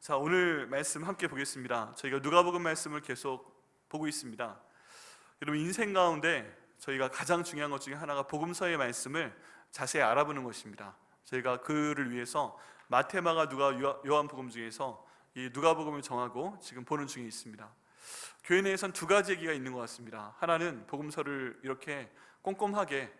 자, 오늘 말씀 함께 보겠습니다. 저희가 누가복음 말씀을 계속 보고 있습니다. 여러분, 인생 가운데 저희가 가장 중요한 것 중에 하나가 복음서의 말씀을 자세히 알아보는 것입니다. 저희가 그를 위해서 마태, 마가, 누가, 요한복음 중에서 이 누가복음을 정하고 지금 보는 중에 있습니다. 교회 내에선 두 가지 얘기가 있는 것 같습니다. 하나는 복음서를 이렇게 꼼꼼하게,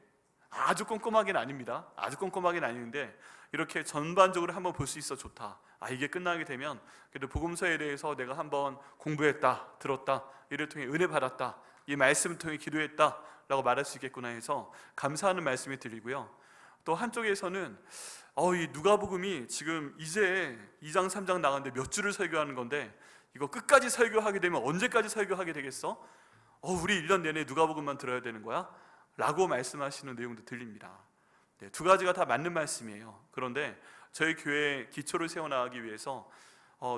아주 꼼꼼하게는 아닙니다. 아주 꼼꼼하게는 아닌데 이렇게 전반적으로 한번 볼 수 있어 좋다. 이게 끝나게 되면 그래도 복음서에 대해서 내가 한번 공부했다, 들었다, 이를 통해 은혜 받았다, 이 말씀을 통해 기도했다 라고 말할 수 있겠구나 해서 감사하는 말씀이 들리고요. 또 한쪽에서는 이 누가복음이 지금 이제 2장 3장 나갔는데 몇 주를 설교하는 건데 이거 끝까지 설교하게 되면 언제까지 설교하게 되겠어? 우리 1년 내내 누가복음만 들어야 되는 거야? 라고 말씀하시는 내용도 들립니다. 네, 두 가지가 다 맞는 말씀이에요. 그런데 저희 교회의 기초를 세워나가기 위해서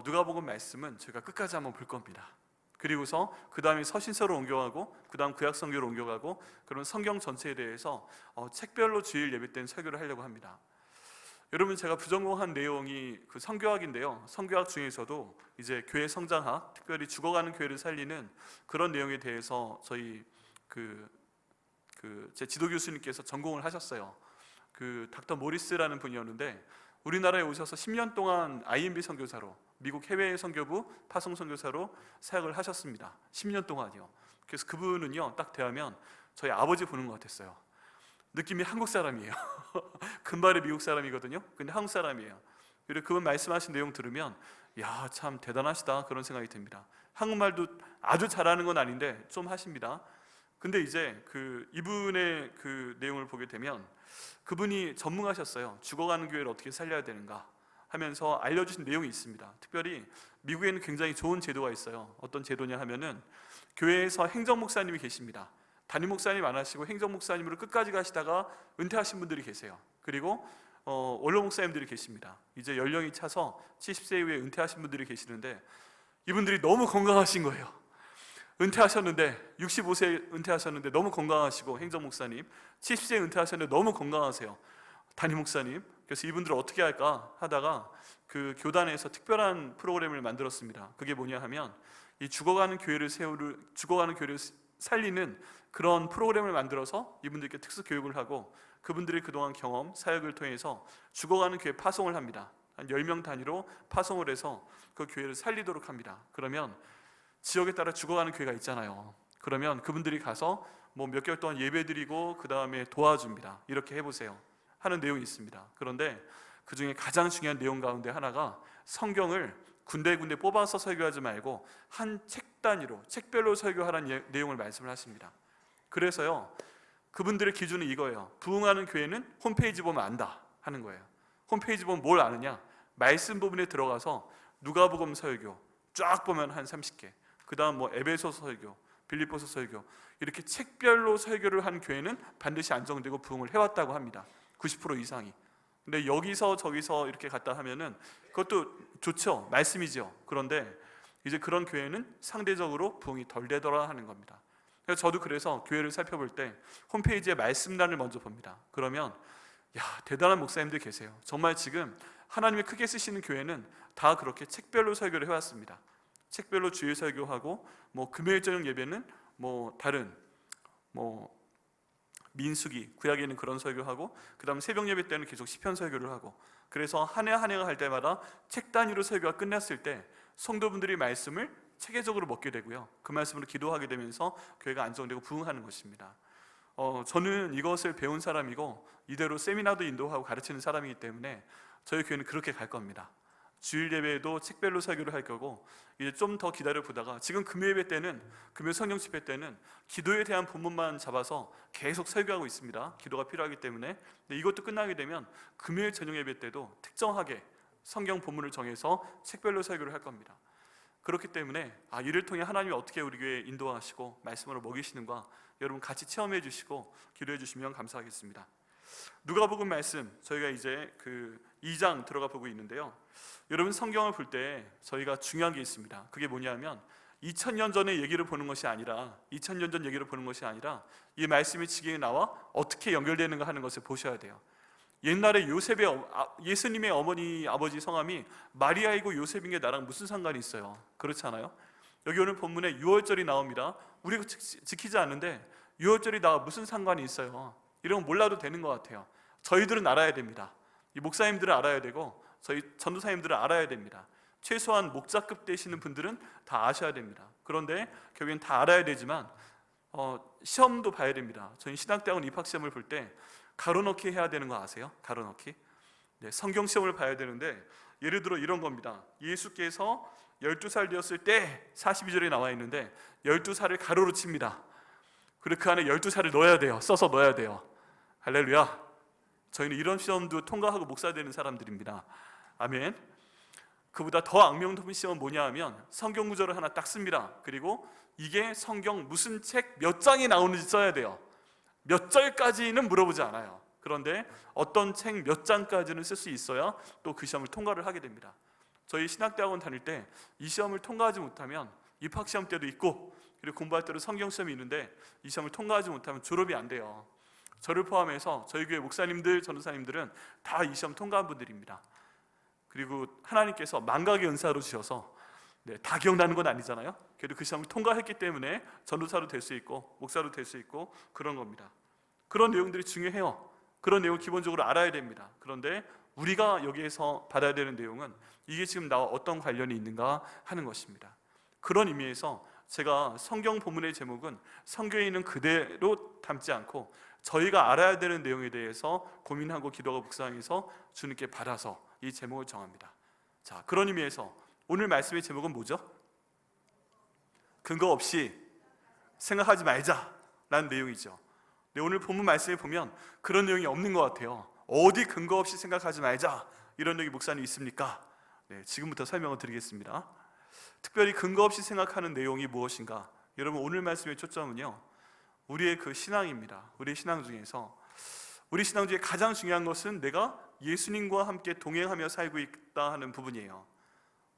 누가복음 말씀은 저희가 끝까지 한번 볼 겁니다. 그리고서 그 다음에 서신서로 옮겨가고 그 다음 구약성경으로 옮겨가고 그런 성경 전체에 대해서 책별로 주일 예배 때는 설교를 하려고 합니다. 여러분, 제가 부전공한 내용이 그 성교학인데요, 성교학 중에서도 이제 교회 성장학, 특별히 죽어가는 교회를 살리는 그런 내용에 대해서 저희 제 지도 교수님께서 전공을 하셨어요. 그 닥터 모리스라는 분이었는데 우리나라에 오셔서 10년 동안 IMB 선교사로, 미국 해외 선교부 파송 선교사로 사역을 하셨습니다. 10년 동안이요. 그래서 그분은요, 딱 대하면 저희 아버지 보는 것 같았어요. 느낌이 한국 사람이에요. 금발의 미국 사람이거든요. 근데 한국 사람이에요. 그리고 그분 말씀하신 내용 들으면 야, 참 대단하시다 그런 생각이 듭니다. 한국말도 아주 잘하는 건 아닌데 좀 하십니다. 근데 이제 이분의 그 내용을 보게 되면 그분이 전문가셨어요. 죽어가는 교회를 어떻게 살려야 되는가 하면서 알려주신 내용이 있습니다. 특별히 미국에는 굉장히 좋은 제도가 있어요. 어떤 제도냐 하면은 교회에서 행정목사님이 계십니다. 담임 목사님 안 하시고 행정목사님으로 끝까지 가시다가 은퇴하신 분들이 계세요. 그리고 원로 목사님들이 계십니다. 이제 연령이 차서 70세 이후에 은퇴하신 분들이 계시는데 이분들이 너무 건강하신 거예요. 은퇴하셨는데 65세 은퇴하셨는데 너무 건강하시고, 행정목사님 70세 은퇴하셨는데 너무 건강하세요, 담임 목사님. 그래서 이분들을 어떻게 할까 하다가 그 교단에서 특별한 프로그램을 만들었습니다. 그게 뭐냐 하면 이 죽어가는 교회를 살리는 그런 프로그램을 만들어서 이분들께 특수 교육을 하고 그분들의 그동안 경험, 사역을 통해서 죽어가는 교회 파송을 합니다. 한 10명 단위로 파송을 해서 그 교회를 살리도록 합니다. 그러면 지역에 따라 죽어가는 교회가 있잖아요. 그러면 그분들이 가서 몇 개월 동안 예배드리고 그 다음에 도와줍니다. 이렇게 해보세요 하는 내용이 있습니다. 그런데 그 중에 가장 중요한 내용 가운데 하나가 성경을 군데군데 뽑아서 설교하지 말고 한 책 단위로, 책별로 설교하라는 내용을 말씀을 하십니다. 그래서요, 그분들의 기준은 이거예요. 부흥하는 교회는 홈페이지 보면 안다 하는 거예요. 홈페이지 보면 뭘 아느냐? 말씀 부분에 들어가서 누가복음 설교 쫙 보면 한 30개, 그 다음 에베소서 설교, 빌립보서 설교, 이렇게 책별로 설교를 한 교회는 반드시 안정되고 부흥을 해왔다고 합니다. 90% 이상이. 근데 여기서 저기서 이렇게 갔다 하면은 그것도 좋죠, 말씀이죠. 그런데 이제 그런 교회는 상대적으로 부흥이 덜 되더라 하는 겁니다. 그래서 저도 그래서 교회를 살펴볼 때 홈페이지에 말씀란을 먼저 봅니다. 그러면 대단한 목사님들 계세요. 정말 지금 하나님이 크게 쓰시는 교회는 다 그렇게 책별로 설교를 해왔습니다. 책별로 주일 설교하고 금요일 저녁 예배는 다른 민수기, 구약에는 그런 설교하고 그 다음 새벽 예배 때는 계속 시편 설교를 하고, 그래서 한 해 한 해가 갈 때마다 책 단위로 설교가 끝났을 때 성도분들이 말씀을 체계적으로 먹게 되고요, 그 말씀으로 기도하게 되면서 교회가 안정되고 부흥하는 것입니다. 저는 이것을 배운 사람이고 이대로 세미나도 인도하고 가르치는 사람이기 때문에 저희 교회는 그렇게 갈 겁니다. 주일 예배에도 책별로 설교를 할 거고, 이제 좀 더 기다려 보다가 지금 금요 예배 때는, 금요 성령 집회 때는 기도에 대한 본문만 잡아서 계속 설교하고 있습니다. 기도가 필요하기 때문에. 근데 이것도 끝나게 되면 금요일 저녁 예배 때도 특정하게 성경 본문을 정해서 책별로 설교를 할 겁니다. 그렇기 때문에 이를 통해 하나님이 어떻게 우리 교회에 인도하시고 말씀으로 먹이시는가, 여러분 같이 체험해 주시고 기도해 주시면 감사하겠습니다. 누가복음 말씀, 저희가 이제 2장 들어가 보고 있는데요, 여러분 성경을 볼 때 저희가 중요한 게 있습니다. 그게 뭐냐면 2000년 전의 얘기를 보는 것이 아니라, 2000년 전 얘기를 보는 것이 아니라 이 말씀이 지금에 나와 어떻게 연결되는가 하는 것을 보셔야 돼요. 옛날에 예수님의 어머니 아버지 성함이 마리아이고 요셉인 게 나랑 무슨 상관이 있어요? 그렇지 않아요? 여기 오늘 본문에 유월절이 나옵니다. 우리가 지키지 않는데 유월절이 나와 무슨 상관이 있어요? 이런 거 몰라도 되는 것 같아요. 저희들은 알아야 됩니다. 이 목사님들은 알아야 되고 저희 전도사님들은 알아야 됩니다. 최소한 목자급 되시는 분들은 다 아셔야 됩니다. 그런데 결국엔 다 알아야 되지만 시험도 봐야 됩니다. 저희 신학대학원 입학시험을 볼 때 가로넣기 해야 되는 거 아세요? 가로넣기. 네, 성경 시험을 봐야 되는데 예를 들어 이런 겁니다. 예수께서 12살 되었을 때 42절에 나와 있는데 12살을 가로로 칩니다. 그리고 그 안에 12살을 넣어야 돼요. 써서 넣어야 돼요. 할렐루야. 저희는 이런 시험도 통과하고 목사 되는 사람들입니다. 아멘. 그보다 더 악명 높은 시험은 뭐냐 하면 성경 구절을 하나 딱 씁니다. 그리고 이게 성경 무슨 책 몇 장이 나오는지 써야 돼요. 몇 절까지는 물어보지 않아요. 그런데 어떤 책 몇 장까지는 쓸 수 있어야 또 그 시험을 통과를 하게 됩니다. 저희 신학대학원 다닐 때 이 시험을 통과하지 못하면 입학시험 때도 있고 그리고 공부할 때도 성경시험이 있는데 이 시험을 통과하지 못하면 졸업이 안 돼요. 저를 포함해서 저희 교회 목사님들, 전도사님들은 다 이 시험 통과한 분들입니다. 그리고 하나님께서 망각의 은사로 주셔서 다 기억나는 건 아니잖아요. 그래도 그 시험을 통과했기 때문에 전도사도 될 수 있고 목사도 될 수 있고 그런 겁니다. 그런 내용들이 중요해요. 그런 내용 기본적으로 알아야 됩니다. 그런데 우리가 여기에서 받아야 되는 내용은 이게 지금 나와 어떤 관련이 있는가 하는 것입니다. 그런 의미에서 제가 성경 본문의 제목은 성경에 있는 그대로 담지 않고 저희가 알아야 되는 내용에 대해서 고민하고 기도하고 묵상해서 주님께 받아서 이 제목을 정합니다. 자, 그런 의미에서 오늘 말씀의 제목은 뭐죠? 근거 없이 생각하지 말자라는 내용이죠. 네, 오늘 본문 말씀에 보면 그런 내용이 없는 것 같아요. 어디 근거 없이 생각하지 말자 이런 얘기 목사님 있습니까? 네, 지금부터 설명을 드리겠습니다. 특별히 근거 없이 생각하는 내용이 무엇인가? 여러분 오늘 말씀의 초점은요, 우리의 그 신앙입니다. 우리의 신앙 중에서 우리 신앙 중에 가장 중요한 것은 내가 예수님과 함께 동행하며 살고 있다 하는 부분이에요.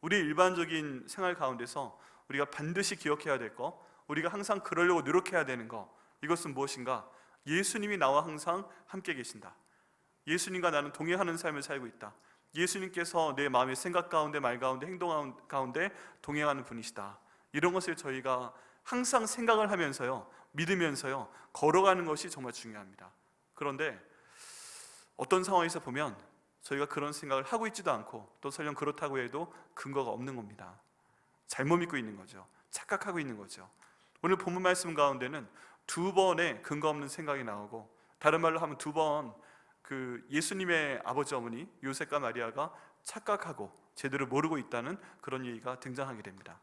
우리 일반적인 생활 가운데서 우리가 반드시 기억해야 될 거, 우리가 항상 그러려고 노력해야 되는 거, 이것은 무엇인가? 예수님이 나와 항상 함께 계신다. 예수님과 나는 동행하는 삶을 살고 있다. 예수님께서 내 마음의 생각 가운데, 말 가운데, 행동 가운데 동행하는 분이시다. 이런 것을 저희가 항상 생각을 하면서요, 믿으면서요, 걸어가는 것이 정말 중요합니다. 그런데 어떤 상황에서 보면 저희가 그런 생각을 하고 있지도 않고 또 설령 그렇다고 해도 근거가 없는 겁니다. 잘못 믿고 있는 거죠. 착각하고 있는 거죠. 오늘 본문 말씀 가운데는 2번의 근거 없는 생각이 나오고, 다른 말로 하면 2번 그 예수님의 아버지 어머니 요셉과 마리아가 착각하고 제대로 모르고 있다는 그런 얘기가 등장하게 됩니다.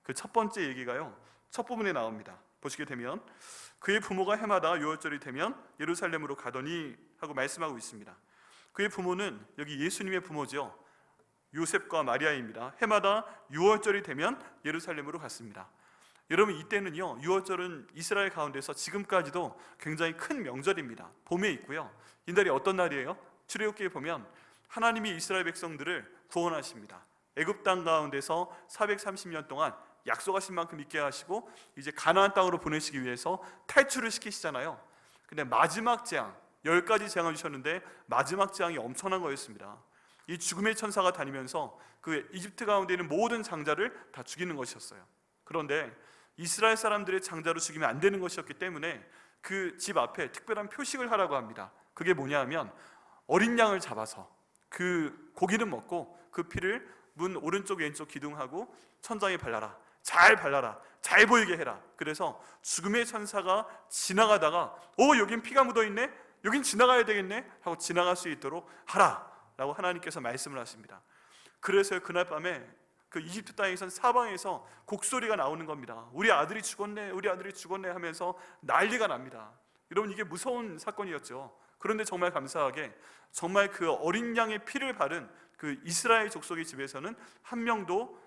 그 첫 번째 얘기가요, 첫 부분에 나옵니다. 보시게 되면 그의 부모가 해마다 유월절이 되면 예루살렘으로 가더니 하고 말씀하고 있습니다. 그의 부모는 여기 예수님의 부모죠. 요셉과 마리아입니다. 해마다 유월절이 되면 예루살렘으로 갔습니다. 여러분 이때는요, 유월절은 이스라엘 가운데서 지금까지도 굉장히 큰 명절입니다. 봄에 있고요. 이날이 어떤 날이에요? 출애굽기에 보면 하나님이 이스라엘 백성들을 구원하십니다. 애굽 땅 가운데서 430년 동안 약속하신 만큼 있게 하시고 이제 가나안 땅으로 보내시기 위해서 탈출을 시키시잖아요. 근데 마지막 재앙, 10가지 재앙을 주셨는데 마지막 재앙이 엄청난 거였습니다. 이 죽음의 천사가 다니면서 그 이집트 가운데 있는 모든 장자를 다 죽이는 것이었어요. 그런데 이스라엘 사람들의 장자로 죽이면 안 되는 것이었기 때문에 그 집 앞에 특별한 표식을 하라고 합니다. 그게 뭐냐 하면 어린 양을 잡아서 그 고기는 먹고 그 피를 문 오른쪽 왼쪽 기둥하고 천장에 발라라. 잘 발라라. 잘 보이게 해라. 그래서 죽음의 천사가 지나가다가 여긴 피가 묻어있네? 여긴 지나가야 되겠네? 하고 지나갈 수 있도록 하라 라고 하나님께서 말씀을 하십니다. 그래서 그날 밤에 그 이집트 땅에선 사방에서 곡소리가 나오는 겁니다. 우리 아들이 죽었네, 우리 아들이 죽었네 하면서 난리가 납니다. 여러분 이게 무서운 사건이었죠. 그런데 정말 감사하게 정말 그 어린 양의 피를 바른 그 이스라엘 족속의 집에서는 한 명도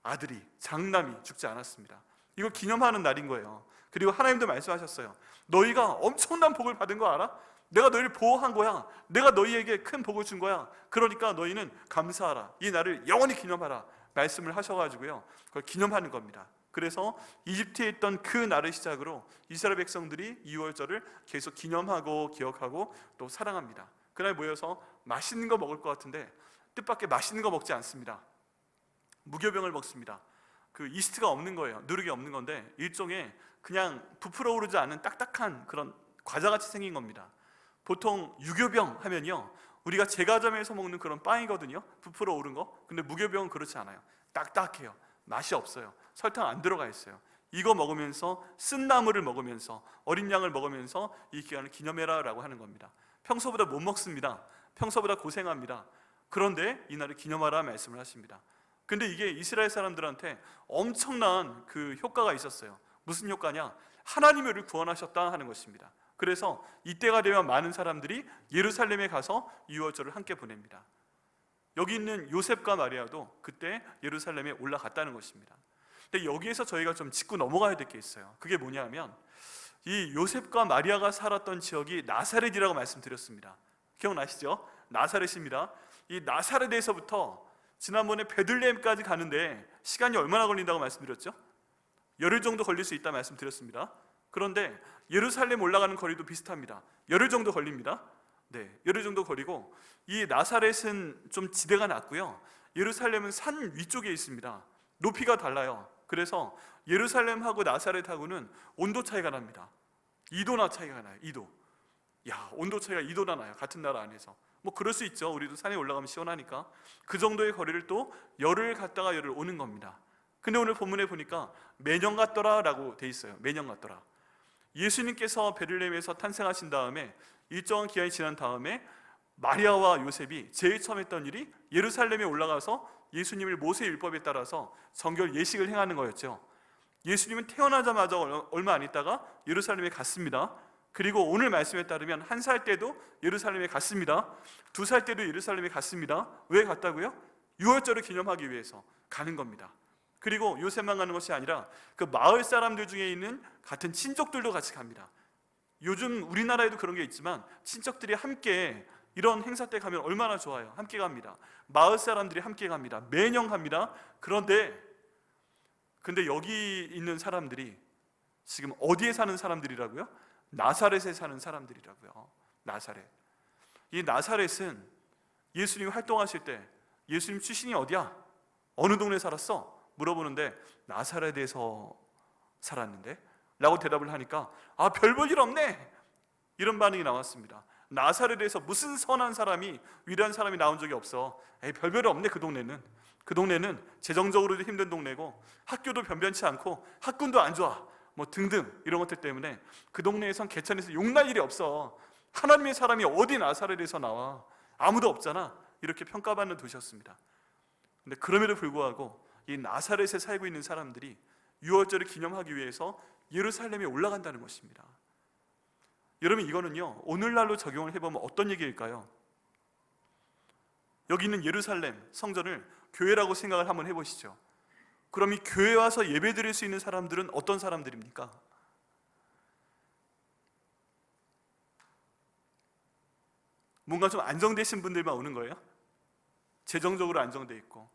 아들이, 장남이 죽지 않았습니다. 이거 기념하는 날인 거예요. 그리고 하나님도 말씀하셨어요. 너희가 엄청난 복을 받은 거 알아? 내가 너희를 보호한 거야. 내가 너희에게 큰 복을 준 거야. 그러니까 너희는 감사하라. 이 날을 영원히 기념하라 말씀을 하셔가지고요, 그걸 기념하는 겁니다. 그래서 이집트에 있던 그 날을 시작으로 이스라엘 백성들이 2월절을 계속 기념하고 기억하고 또 사랑합니다. 그날 모여서 맛있는 거 먹을 것 같은데 뜻밖의 맛있는 거 먹지 않습니다. 무교병을 먹습니다. 그 이스트가 없는 거예요. 누룩이 없는 건데 일종의 그냥 부풀어 오르지 않은 딱딱한 그런 과자같이 생긴 겁니다. 보통 유교병 하면요, 우리가 제과점에서 먹는 그런 빵이거든요. 부풀어 오른 거. 근데 무교병은 그렇지 않아요. 딱딱해요. 맛이 없어요. 설탕 안 들어가 있어요. 이거 먹으면서 쓴나물을 먹으면서 어린 양을 먹으면서 이 기간을 기념해라 라고 하는 겁니다. 평소보다 못 먹습니다. 평소보다 고생합니다. 그런데 이날을 기념하라 말씀을 하십니다. 근데 이게 이스라엘 사람들한테 엄청난 그 효과가 있었어요. 무슨 효과냐? 하나님이 우리를 구원하셨다 하는 것입니다. 그래서 이때가 되면 많은 사람들이 예루살렘에 가서 유월절을 함께 보냅니다. 여기 있는 요셉과 마리아도 그때 예루살렘에 올라갔다는 것입니다. 근데 여기에서 저희가 좀 짚고 넘어가야 될 게 있어요. 그게 뭐냐면 이 요셉과 마리아가 살았던 지역이 나사렛이라고 말씀드렸습니다. 기억나시죠? 나사렛입니다. 이 나사렛에서부터 지난번에 베들레헴까지 가는데 시간이 얼마나 걸린다고 말씀드렸죠? 열흘 정도 걸릴 수 있다 말씀드렸습니다. 그런데 예루살렘 올라가는 거리도 비슷합니다. 열흘 정도 걸립니다. 네, 열흘 정도 거리고 이 나사렛은 좀 지대가 낮고요. 예루살렘은 산 위쪽에 있습니다. 높이가 달라요. 그래서 예루살렘하고 나사렛하고는 온도 차이가 납니다. 2도나 차이가 나요. 2도. 야, 온도 차이가 2도나 나요. 같은 나라 안에서. 뭐 그럴 수 있죠. 우리도 산에 올라가면 시원하니까. 그 정도의 거리를 또 열흘 갔다가 열흘 오는 겁니다. 근데 오늘 본문에 보니까 매년 갔더라 라고 돼 있어요. 매년 갔더라. 예수님께서 베들레헴에서 탄생하신 다음에 일정한 기간이 지난 다음에 마리아와 요셉이 제일 처음 했던 일이 예루살렘에 올라가서 예수님을 모세 율법에 따라서 정결 예식을 행하는 거였죠. 예수님은 태어나자마자 얼마 안 있다가 예루살렘에 갔습니다. 그리고 오늘 말씀에 따르면 1살 때도 예루살렘에 갔습니다. 2살 때도 예루살렘에 갔습니다. 왜 갔다고요? 유월절을 기념하기 위해서 가는 겁니다. 그리고 요셉만 가는 것이 아니라 그 마을 사람들 중에 있는 같은 친족들도 같이 갑니다. 요즘 우리나라에도 그런 게 있지만 친척들이 함께 이런 행사 때 가면 얼마나 좋아요. 함께 갑니다. 마을 사람들이 함께 갑니다. 매년 갑니다. 근데 여기 있는 사람들이 지금 어디에 사는 사람들이라고요? 나사렛에 사는 사람들이라고요. 나사렛. 이 나사렛은 예수님이 활동하실 때 예수님 출신이 어디야? 어느 동네에 살았어? 물어보는데 나사렛에서 살았는데? 라고 대답을 하니까 별 볼 일 없네! 이런 반응이 나왔습니다. 나사렛에서 무슨 선한 사람이, 위대한 사람이 나온 적이 없어. 별별이 없네. 그 동네는 재정적으로도 힘든 동네고 학교도 변변치 않고 학군도 안 좋아, 뭐 등등 이런 것들 때문에 그 동네에선 개천에서 욕날 일이 없어. 하나님의 사람이 어디 나사렛에서 나와? 아무도 없잖아. 이렇게 평가받는 도시였습니다. 근데 그럼에도 불구하고 이 나사렛에 살고 있는 사람들이 유월절을 기념하기 위해서 예루살렘에 올라간다는 것입니다. 여러분, 이거는요 오늘날로 적용을 해보면 어떤 얘기일까요? 여기 있는 예루살렘 성전을 교회라고 생각을 한번 해보시죠. 그럼 이 교회에 와서 예배 드릴 수 있는 사람들은 어떤 사람들입니까? 뭔가 좀 안정되신 분들만 오는 거예요? 재정적으로 안정돼 있고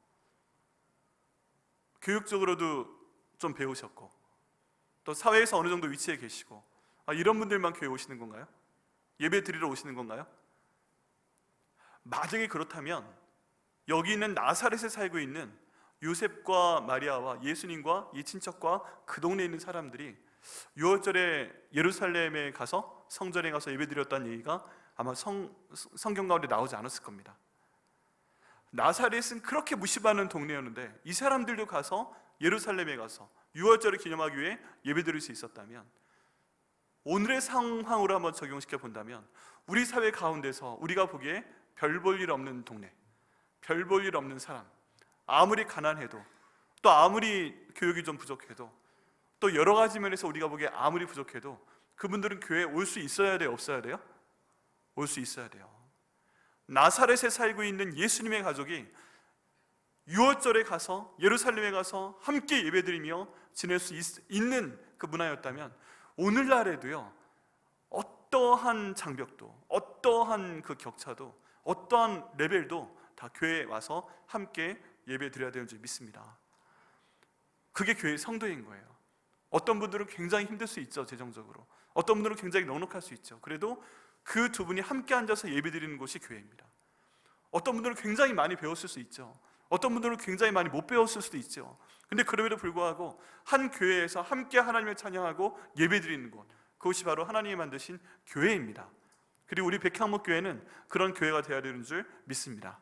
교육적으로도 좀 배우셨고 또 사회에서 어느 정도 위치에 계시고 이런 분들만 교회 오시는 건가요? 예배 드리러 오시는 건가요? 만약에 그렇다면 여기 있는 나사렛에 살고 있는 요셉과 마리아와 예수님과 이 친척과 그 동네에 있는 사람들이 유월절에 예루살렘에 가서 성전에 가서 예배 드렸다는 얘기가 아마 성경 가운데 나오지 않았을 겁니다. 나사렛은 그렇게 무시받는 동네였는데 이 사람들도 가서 예루살렘에 가서 유월절을 기념하기 위해 예배 드릴 수 있었다면, 오늘의 상황으로 한번 적용시켜 본다면 우리 사회 가운데서 우리가 보기에 별 볼 일 없는 동네, 별 볼 일 없는 사람, 아무리 가난해도 또 아무리 교육이 좀 부족해도 또 여러 가지 면에서 우리가 보기에 아무리 부족해도 그분들은 교회에 올 수 있어야 돼요? 없어야 돼요? 올 수 있어야 돼요. 나사렛에 살고 있는 예수님의 가족이 유월절에 가서 예루살렘에 가서 함께 예배드리며 지낼 수 있는 그 문화였다면 오늘날에도요 어떠한 장벽도 어떠한 그 격차도 어떠한 레벨도 다 교회에 와서 함께 예배드려야 되는 줄 믿습니다. 그게 교회의 성도인 거예요. 어떤 분들은 굉장히 힘들 수 있죠. 재정적으로 어떤 분들은 굉장히 넉넉할 수 있죠. 그래도 그 두 분이 함께 앉아서 예배드리는 곳이 교회입니다. 어떤 분들은 굉장히 많이 배웠을 수 있죠. 어떤 분들은 굉장히 많이 못 배웠을 수도 있죠. 근데 그럼에도 불구하고 한 교회에서 함께 하나님을 찬양하고 예배드리는 곳, 그것이 바로 하나님이 만드신 교회입니다. 그리고 우리 백향목 교회는 그런 교회가 되어야 되는 줄 믿습니다.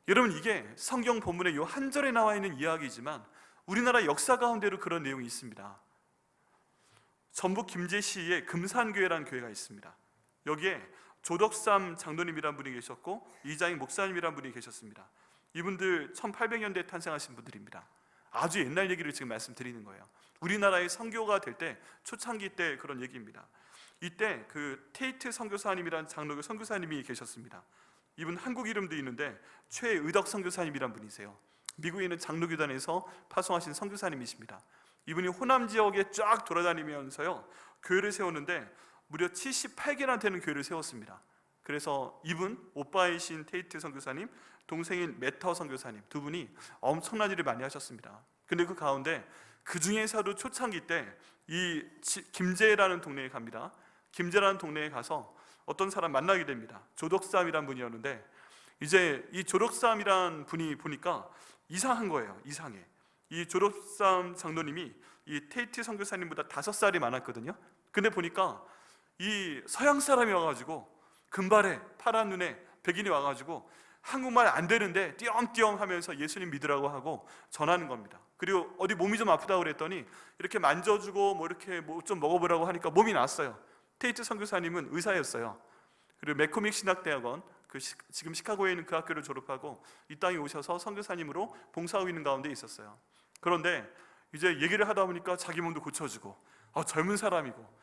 여러분, 이게 성경 본문의 이 한 절에 나와 있는 이야기지만 우리나라 역사 가운데로 그런 내용이 있습니다. 전북 김제시에 금산교회라는 교회가 있습니다. 여기에 조덕삼 장로님이라는 분이 계셨고 이장익 목사님이라는 분이 계셨습니다. 이분들 1800년대에 탄생하신 분들입니다. 아주 옛날 얘기를 지금 말씀드리는 거예요. 우리나라의 선교가 될 때 초창기 때 그런 얘기입니다. 이때 그 테이트 선교사님이라는 장로교 선교사님이 계셨습니다. 이분 한국 이름도 있는데 최의덕 선교사님이란 분이세요. 미국에 있는 장로교단에서 파송하신 선교사님이십니다. 이분이 호남 지역에 쫙 돌아다니면서요 교회를 세웠는데 무려 78개나 되는 교회를 세웠습니다. 그래서 이분 오빠이신 테이트 선교사님, 동생인 메터 선교사님 두 분이 엄청난 일을 많이 하셨습니다. 근데 그 가운데 그 중에서도 초창기 때 이 김제라는 동네에 갑니다. 김제라는 동네에 가서 어떤 사람 만나게 됩니다. 조덕삼이란 분이었는데 이제 이 조덕삼이란 분이 보니까 이상한 거예요. 이상해. 이 조덕삼 장로님이 이 테이트 선교사님보다 5살이 많았거든요. 근데 보니까 이 서양 사람이 와가지고 금발에 파란 눈에 백인이 와가지고 한국말 안 되는데 띄엄띄엄 하면서 예수님 믿으라고 하고 전하는 겁니다. 그리고 어디 몸이 좀 아프다고 그랬더니 이렇게 만져주고 뭐 이렇게 뭐 좀 먹어보라고 하니까 몸이 났어요. 테이트 선교사님은 의사였어요. 그리고 맥코믹 신학대학원 지금 시카고에 있는 그 학교를 졸업하고 이 땅에 오셔서 선교사님으로 봉사하고 있는 가운데 있었어요. 그런데 이제 얘기를 하다 보니까 자기 몸도 고쳐주고 젊은 사람이고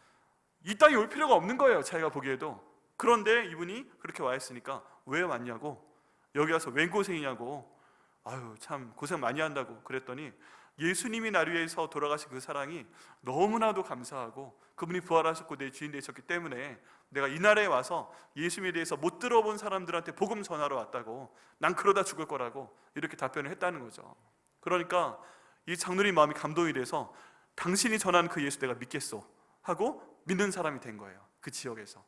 이 땅에 올 필요가 없는 거예요. 자기가 보기에도. 그런데 이분이 그렇게 와 있으니까 왜 왔냐고, 여기 와서 웬 고생이냐고, 아유 참 고생 많이 한다고 그랬더니 예수님이 나를 위해서 돌아가신 그 사랑이 너무나도 감사하고 그분이 부활하셨고 내 주인 되셨기 때문에 내가 이 나라에 와서 예수님에 대해서 못 들어본 사람들한테 복음 전하러 왔다고, 난 그러다 죽을 거라고 이렇게 답변을 했다는 거죠. 그러니까 이 장로님 마음이 감동이 돼서 당신이 전하는 그 예수 내가 믿겠소 하고 믿는 사람이 된 거예요. 그 지역에서.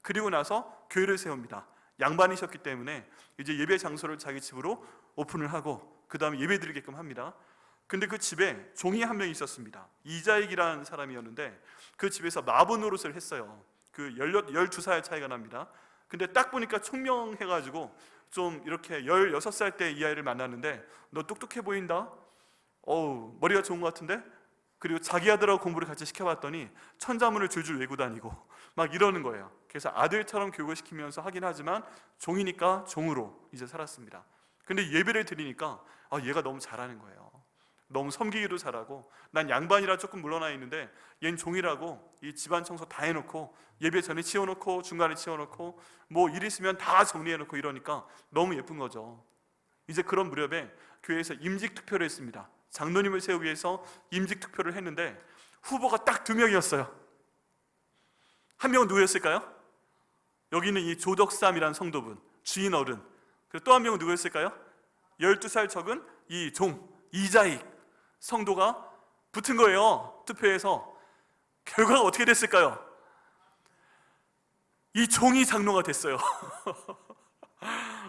그리고 나서 교회를 세웁니다. 양반이셨기 때문에 이제 예배 장소를 자기 집으로 오픈을 하고 그 다음에 예배 드리게끔 합니다. 근데 그 집에 종이 한 명 있었습니다. 이자익이라는 사람이었는데 그 집에서 마부 노릇을 했어요. 그 12살 차이가 납니다. 근데 딱 보니까 총명해가지고 좀 이렇게 16살 때 이 아이를 만났는데 너 똑똑해 보인다? 머리가 좋은 것 같은데? 그리고 자기 아들하고 공부를 같이 시켜봤더니 천자문을 줄줄 외고 다니고 막 이러는 거예요. 그래서 아들처럼 교육을 시키면서 하긴 하지만 종이니까 종으로 이제 살았습니다. 근데 예배를 드리니까 얘가 너무 잘하는 거예요. 너무 섬기기도 잘하고, 난 양반이라 조금 물러나 있는데 얜 종이라고 이 집안 청소 다 해놓고 예배 전에 치워놓고 중간에 치워놓고 뭐 일 있으면 다 정리해놓고 이러니까 너무 예쁜 거죠. 이제 그런 무렵에 교회에서 임직 투표를 했습니다. 장로님을 세우기 위해서 임직 투표를 했는데 후보가 딱 2명이었어요. 한 명은 누구였을까요? 여기는 이 조덕삼이라는 성도분, 주인 어른. 그리고 또 한 명은 누구였을까요? 12살 적은 이 종, 이자익 성도가 붙은 거예요. 투표에서. 결과가 어떻게 됐을까요? 이 종이 장로가 됐어요.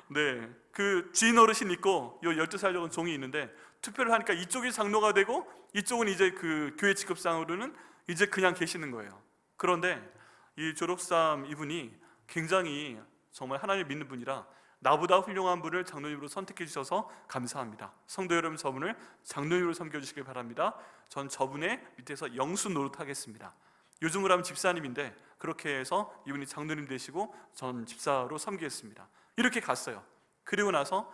네, 그 주인 어르신 있고 요 12살 적은 종이 있는데 투표를 하니까 이쪽이 장로가 되고 이쪽은 이제 그 교회 직급상으로는 이제 그냥 계시는 거예요. 그런데 이 조덕삼 이분이 굉장히 정말 하나님을 믿는 분이라 나보다 훌륭한 분을 장로님으로 선택해 주셔서 감사합니다. 성도 여러분, 저분을 장로님으로 섬겨주시길 바랍니다. 전 저분의 밑에서 영수 노릇하겠습니다. 요즘으로 하면 집사님인데 그렇게 해서 이분이 장로님 되시고 전 집사로 섬기겠습니다. 이렇게 갔어요. 그리고 나서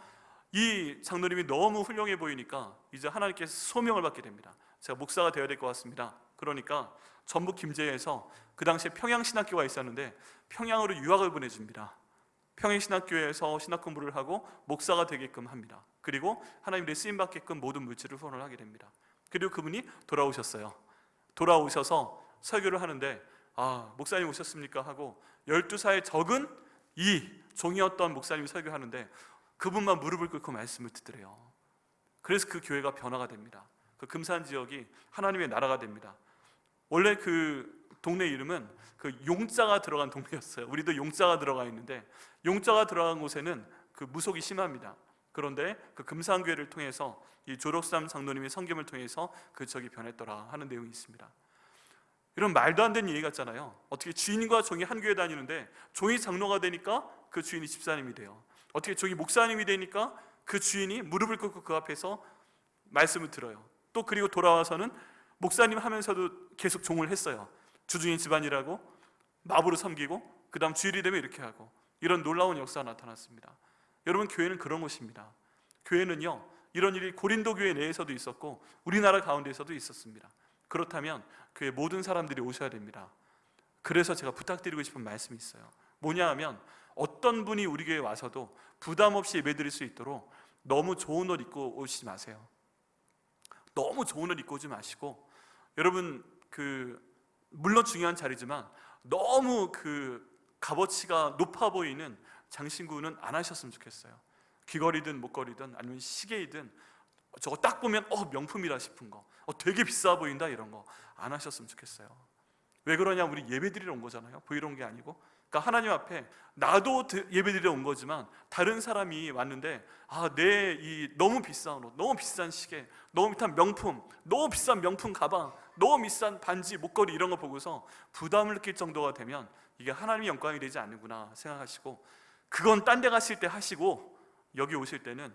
이 장로님이 너무 훌륭해 보이니까 이제 하나님께서 소명을 받게 됩니다. 제가 목사가 되어야 될 것 같습니다. 그러니까 전북 김제에서 그 당시에 평양신학교가 있었는데 평양으로 유학을 보내줍니다. 평양신학교에서 신학 공부를 하고 목사가 되게끔 합니다. 그리고 하나님의 쓰임받게끔 모든 물질을 후원을 하게 됩니다. 그리고 그분이 돌아오셨어요. 돌아오셔서 설교를 하는데 목사님 오셨습니까? 하고 12살 적은 이 종이었던 목사님이 설교하는데 그분만 무릎을 꿇고 말씀을 듣더래요. 그래서 그 교회가 변화가 됩니다. 그 금산 지역이 하나님의 나라가 됩니다. 원래 그 동네 이름은 그 용자가 들어간 동네였어요. 우리도 용자가 들어가 있는데 용자가 들어간 곳에는 그 무속이 심합니다. 그런데 그 금산교회를 통해서 이 조록삼 장로님의 성김을 통해서 그 적이 변했더라 하는 내용이 있습니다. 이런 말도 안 되는 얘기 같잖아요. 어떻게 주인과 종이 한 교회 다니는데 종이 장로가 되니까 그 주인이 집사님이 돼요. 어떻게 종이 목사님이 되니까 그 주인이 무릎을 꿇고 그 앞에서 말씀을 들어요. 또 그리고 돌아와서는 목사님 하면서도 계속 종을 했어요. 주중에 집안일하고 마부로 섬기고 그 다음 주일이 되면 이렇게 하고, 이런 놀라운 역사가 나타났습니다. 여러분, 교회는 그런 곳입니다. 교회는요, 이런 일이 고린도 교회 내에서도 있었고 우리나라 가운데에서도 있었습니다. 그렇다면 교회 모든 사람들이 오셔야 됩니다. 그래서 제가 부탁드리고 싶은 말씀이 있어요. 뭐냐 하면, 어떤 분이 우리 교회에 와서도 부담 없이 예배드릴 수 있도록 너무 좋은 옷 입고 오시지 마세요. 너무 좋은 옷 입고 오지 마시고, 여러분 물론 중요한 자리지만 너무 값어치가 높아 보이는 장신구는 안 하셨으면 좋겠어요. 귀걸이든 목걸이든 아니면 시계이든 저거 딱 보면 명품이라 싶은 거, 되게 비싸 보인다, 이런 거 안 하셨으면 좋겠어요. 왜 그러냐? 우리 예배드리러 온 거잖아요. 보이러 온 게 아니고. 그러니까 하나님 앞에 나도 예배드리러 온 거지만 다른 사람이 왔는데 내 이 너무 비싼 옷, 너무 비싼 시계, 너무 비싼 명품, 너무 비싼 명품 가방, 너무 비싼 반지, 목걸이 이런 거 보고서 부담을 느낄 정도가 되면 이게 하나님의 영광이 되지 않는구나 생각하시고, 그건 딴 데 가실 때 하시고 여기 오실 때는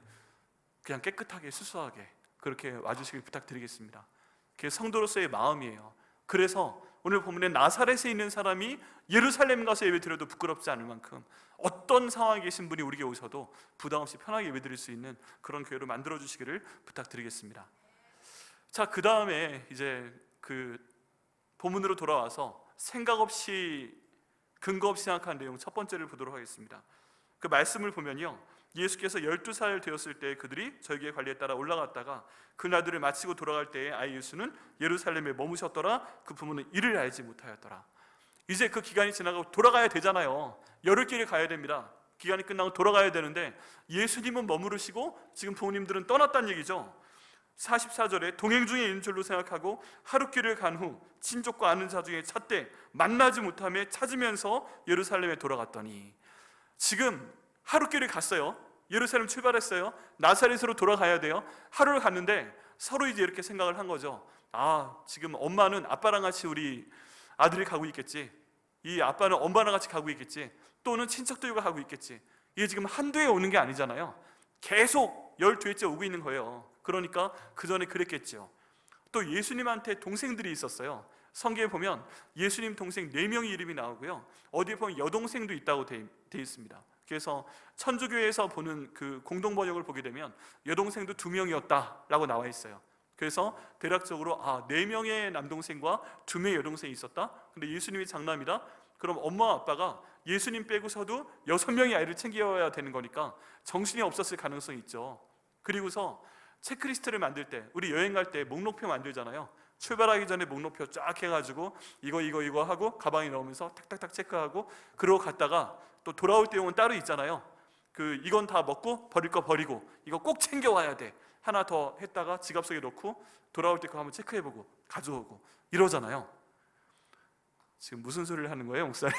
그냥 깨끗하게 수수하게 그렇게 와주시길 부탁드리겠습니다. 그게 성도로서의 마음이에요. 그래서 오늘 본문에 나사렛에 있는 사람이 예루살렘 가서 예배드려도 부끄럽지 않을 만큼 어떤 상황에 계신 분이 우리에게 오셔도 부담 없이 편하게 예배드릴 수 있는 그런 교회로 만들어 주시기를 부탁드리겠습니다. 자, 그 다음에 이제 본문으로 돌아와서 생각 없이 근거 없이 생각하는 내용 첫 번째를 보도록 하겠습니다. 그 말씀을 보면요, 예수께서 12살 되었을 때 그들이 절기의 관리에 따라 올라갔다가 그 나들을 마치고 돌아갈 때에 아이 예수는 예루살렘에 머무셨더라. 그 부모는 이를 알지 못하였더라. 이제 그 기간이 지나가고 돌아가야 되잖아요. 열흘길을 가야 됩니다. 기간이 끝나고 돌아가야 되는데 예수님은 머무르시고 지금 부모님들은 떠났다는 얘기죠. 44절에 동행 중에 있는 줄로 생각하고 하룻길을 간 후 친족과 아는 자 중에 찾되 만나지 못하며 찾으면서 예루살렘에 돌아갔더니, 지금 하룻길을 갔어요. 예루살렘 출발했어요. 나사렛으로 돌아가야 돼요. 하루를 갔는데 서로 이제 이렇게 생각을 한 거죠. 지금 엄마는 아빠랑 같이 우리 아들이 가고 있겠지, 이 아빠는 엄마랑 같이 가고 있겠지, 또는 친척들과 가고 있겠지. 이게 지금 한두 해 오는 게 아니잖아요. 계속 12회째 오고 있는 거예요. 그러니까 그 전에 그랬겠죠. 또 예수님한테 동생들이 있었어요. 성경에 보면 예수님 동생 4명의 이름이 나오고요, 어디에 보면 여동생도 있다고 돼 있습니다. 그래서 천주교에서 보는 그 공동 번역을 보게 되면 여동생도 2명이었다라고 나와 있어요. 그래서 대략적으로 4명의 남동생과 2명의 여동생이 있었다. 근데 예수님이 장남이다. 그럼 엄마와 아빠가 예수님 빼고서도 6명의 아이를 챙겨야 되는 거니까 정신이 없었을 가능성이 있죠. 그리고서 체크리스트를 만들 때, 우리 여행 갈 때 목록표 만들잖아요. 출발하기 전에 목록표 쫙 해가지고 이거 하고 가방에 넣으면서 탁탁탁 체크하고, 그러고 갔다가 또 돌아올 때 용은 따로 있잖아요. 이건 다 먹고 버릴 거 버리고 이거 꼭 챙겨와야 돼, 하나 더 했다가 지갑 속에 넣고 돌아올 때 그거 한번 체크해보고 가져오고 이러잖아요. 지금 무슨 소리를 하는 거예요, 목사님?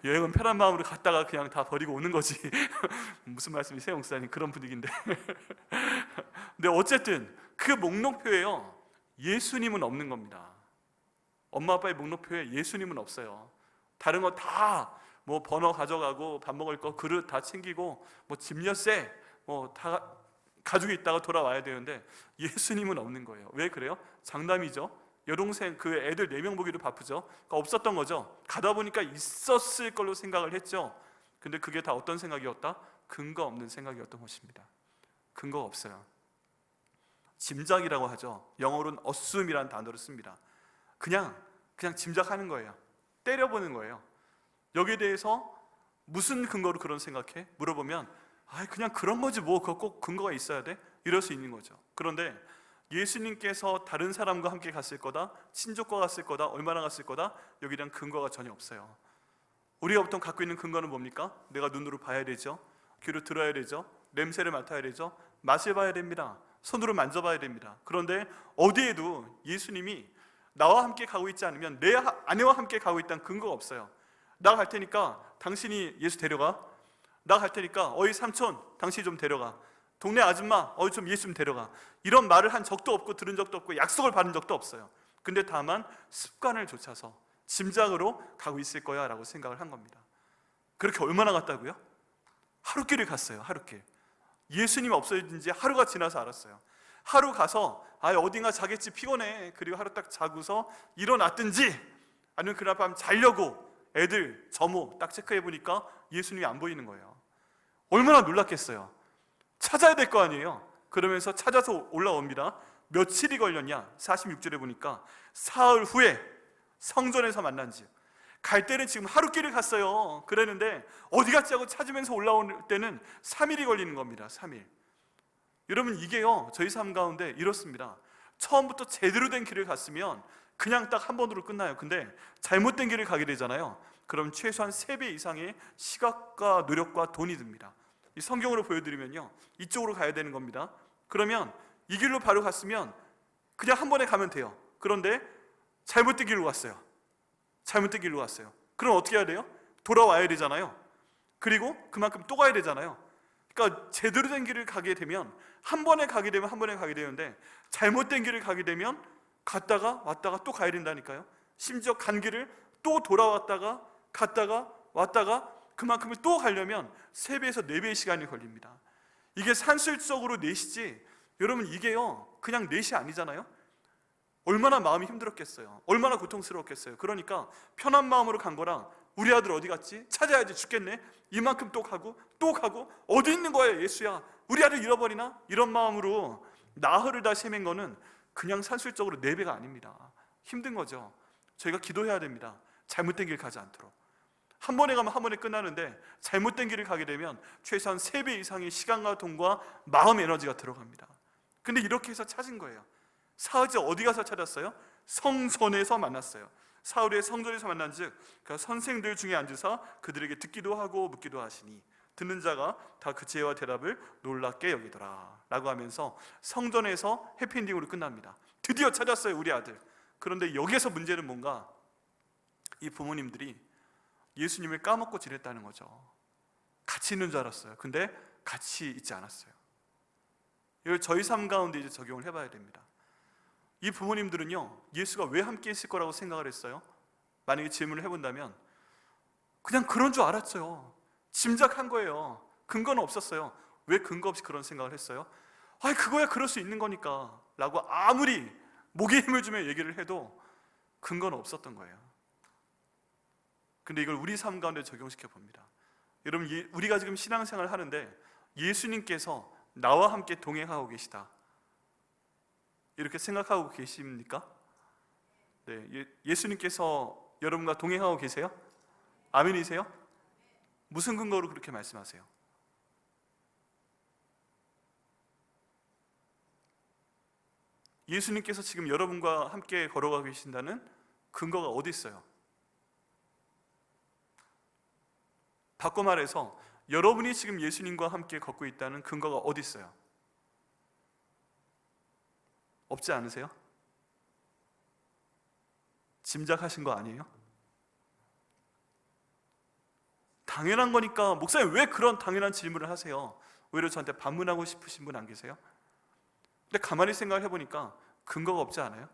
여행은 편한 마음으로 갔다가 그냥 다 버리고 오는 거지. 무슨 말씀이세요, 목사님? 그런 분위기인데. 근데 어쨌든 그 목록표에요, 예수님은 없는 겁니다. 엄마 아빠의 목록표에 예수님은 없어요. 다른 거 다 번호 가져가고 밥 먹을 거 그릇 다 챙기고 짐 엿새 다 가지고 있다가 돌아와야 되는데 예수님은 없는 거예요. 왜 그래요? 장남이죠. 여동생 그 애들 4명 보기도 바쁘죠. 그러니까 없었던 거죠. 가다 보니까 있었을 걸로 생각을 했죠. 근데 그게 다 어떤 생각이었다? 근거 없는 생각이었던 것입니다. 근거가 없어요. 짐작이라고 하죠. 영어로는 assume이라는 단어를 씁니다. 그냥 짐작하는 거예요. 때려보는 거예요. 여기에 대해서 무슨 근거로 그런 생각해? 물어보면 그냥 그런 거지 그거 꼭 근거가 있어야 돼? 이럴 수 있는 거죠. 그런데 예수님께서 다른 사람과 함께 갔을 거다, 친족과 갔을 거다, 얼마나 갔을 거다, 여기에 대한 근거가 전혀 없어요. 우리가 보통 갖고 있는 근거는 뭡니까? 내가 눈으로 봐야 되죠, 귀로 들어야 되죠, 냄새를 맡아야 되죠, 맛을 봐야 됩니다, 손으로 만져봐야 됩니다. 그런데 어디에도 예수님이 나와 함께 가고 있지 않으면 내 아내와 함께 가고 있다는 근거가 없어요. 나 갈 테니까 당신이 예수 데려가. 나 갈 테니까 어이 삼촌 당신이 좀 데려가. 동네 아줌마 어이 좀 예수 좀 데려가. 이런 말을 한 적도 없고 들은 적도 없고 약속을 받은 적도 없어요. 근데 다만 습관을 좇아서 짐작으로 가고 있을 거야 라고 생각을 한 겁니다. 그렇게 얼마나 갔다고요? 하루길을 갔어요. 하루길. 예수님 없어진 지 하루가 지나서 알았어요. 하루 가서 어딘가 자겠지 피곤해. 그리고 하루 딱 자고서 일어났든지 아니면 그날 밤 자려고 애들 점호 딱 체크해 보니까 예수님이 안 보이는 거예요. 얼마나 놀랐겠어요. 찾아야 될 거 아니에요. 그러면서 찾아서 올라옵니다. 며칠이 걸렸냐? 46절에 보니까 사흘 후에 성전에서 만난 지. 갈 때는 지금 하루길을 갔어요. 그랬는데 어디 갔지 하고 찾으면서 올라올 때는 3일이 걸리는 겁니다. 3일. 여러분 이게요 저희 삶 가운데 이렇습니다. 처음부터 제대로 된 길을 갔으면 그냥 딱 한 번으로 끝나요. 근데 잘못된 길을 가게 되잖아요. 그럼 최소한 3배 이상의 시간과 노력과 돈이 듭니다. 이 성경으로 보여드리면요 이쪽으로 가야 되는 겁니다. 그러면 이 길로 바로 갔으면 그냥 한 번에 가면 돼요. 그런데 잘못된 길로 갔어요. 잘못된 길로 갔어요. 그럼 어떻게 해야 돼요? 돌아와야 되잖아요. 그리고 그만큼 또 가야 되잖아요. 그러니까 제대로 된 길을 가게 되면 한 번에 가게 되는데 잘못된 길을 가게 되면 갔다가 왔다가 또 가야 된다니까요. 심지어 간 길을 또 돌아왔다가 갔다가 왔다가 그만큼을 또 가려면 3배에서 4배의 시간이 걸립니다. 이게 산술적으로 4시지 여러분 이게요 그냥 4시 아니잖아요. 얼마나 마음이 힘들었겠어요. 얼마나 고통스러웠겠어요. 그러니까 편한 마음으로 간 거랑 우리 아들 어디 갔지? 찾아야지 죽겠네. 이만큼 또 가고 어디 있는 거야 예수야. 우리 아들 잃어버리나? 이런 마음으로 나흘을 다 헤맨 거는 그냥 산술적으로 4배가 아닙니다. 힘든 거죠. 저희가 기도해야 됩니다. 잘못된 길 가지 않도록. 한 번에 가면 한 번에 끝나는데 잘못된 길을 가게 되면 최소한 3배 이상의 시간과 돈과 마음 에너지가 들어갑니다. 근데 이렇게 해서 찾은 거예요. 사흘째 어디 가서 찾았어요? 성전에서 만났어요. 사흘에 성전에서 만난즉 그 선생들 중에 앉으사 그들에게 듣기도 하고 묻기도 하시니 듣는 자가 다 그 지혜와 대답을 놀랍게 여기더라 라고 하면서 성전에서 해피엔딩으로 끝납니다. 드디어 찾았어요 우리 아들. 그런데 여기에서 문제는 뭔가 이 부모님들이 예수님을 까먹고 지냈다는 거죠. 같이 있는 줄 알았어요. 근데 같이 있지 않았어요. 이걸 저희 삶 가운데 이제 적용을 해봐야 됩니다. 이 부모님들은요 예수가 왜 함께 있을 거라고 생각을 했어요? 만약에 질문을 해본다면 그냥 그런 줄 알았어요. 짐작한 거예요. 근거는 없었어요. 왜 근거 없이 그런 생각을 했어요? 그거야 그럴 수 있는 거니까 라고 아무리 목에 힘을 주며 얘기를 해도 근거는 없었던 거예요. 근데 이걸 우리 삶 가운데 적용시켜 봅니다. 여러분 우리가 지금 신앙생활을 하는데 예수님께서 나와 함께 동행하고 계시다 이렇게 생각하고 계십니까? 네, 예수님께서 여러분과 동행하고 계세요? 아멘이세요? 무슨 근거로 그렇게 말씀하세요? 예수님께서 지금 여러분과 함께 걸어가고 계신다는 근거가 어디 있어요? 바꿔 말해서 여러분이 지금 예수님과 함께 걷고 있다는 근거가 어디 있어요? 없지 않으세요? 짐작하신 거 아니에요? 당연한 거니까 목사님 왜 그런 당연한 질문을 하세요? 오히려 저한테 반문하고 싶으신 분 안 계세요? 근데 가만히 생각을 해보니까 근거가 없지 않아요?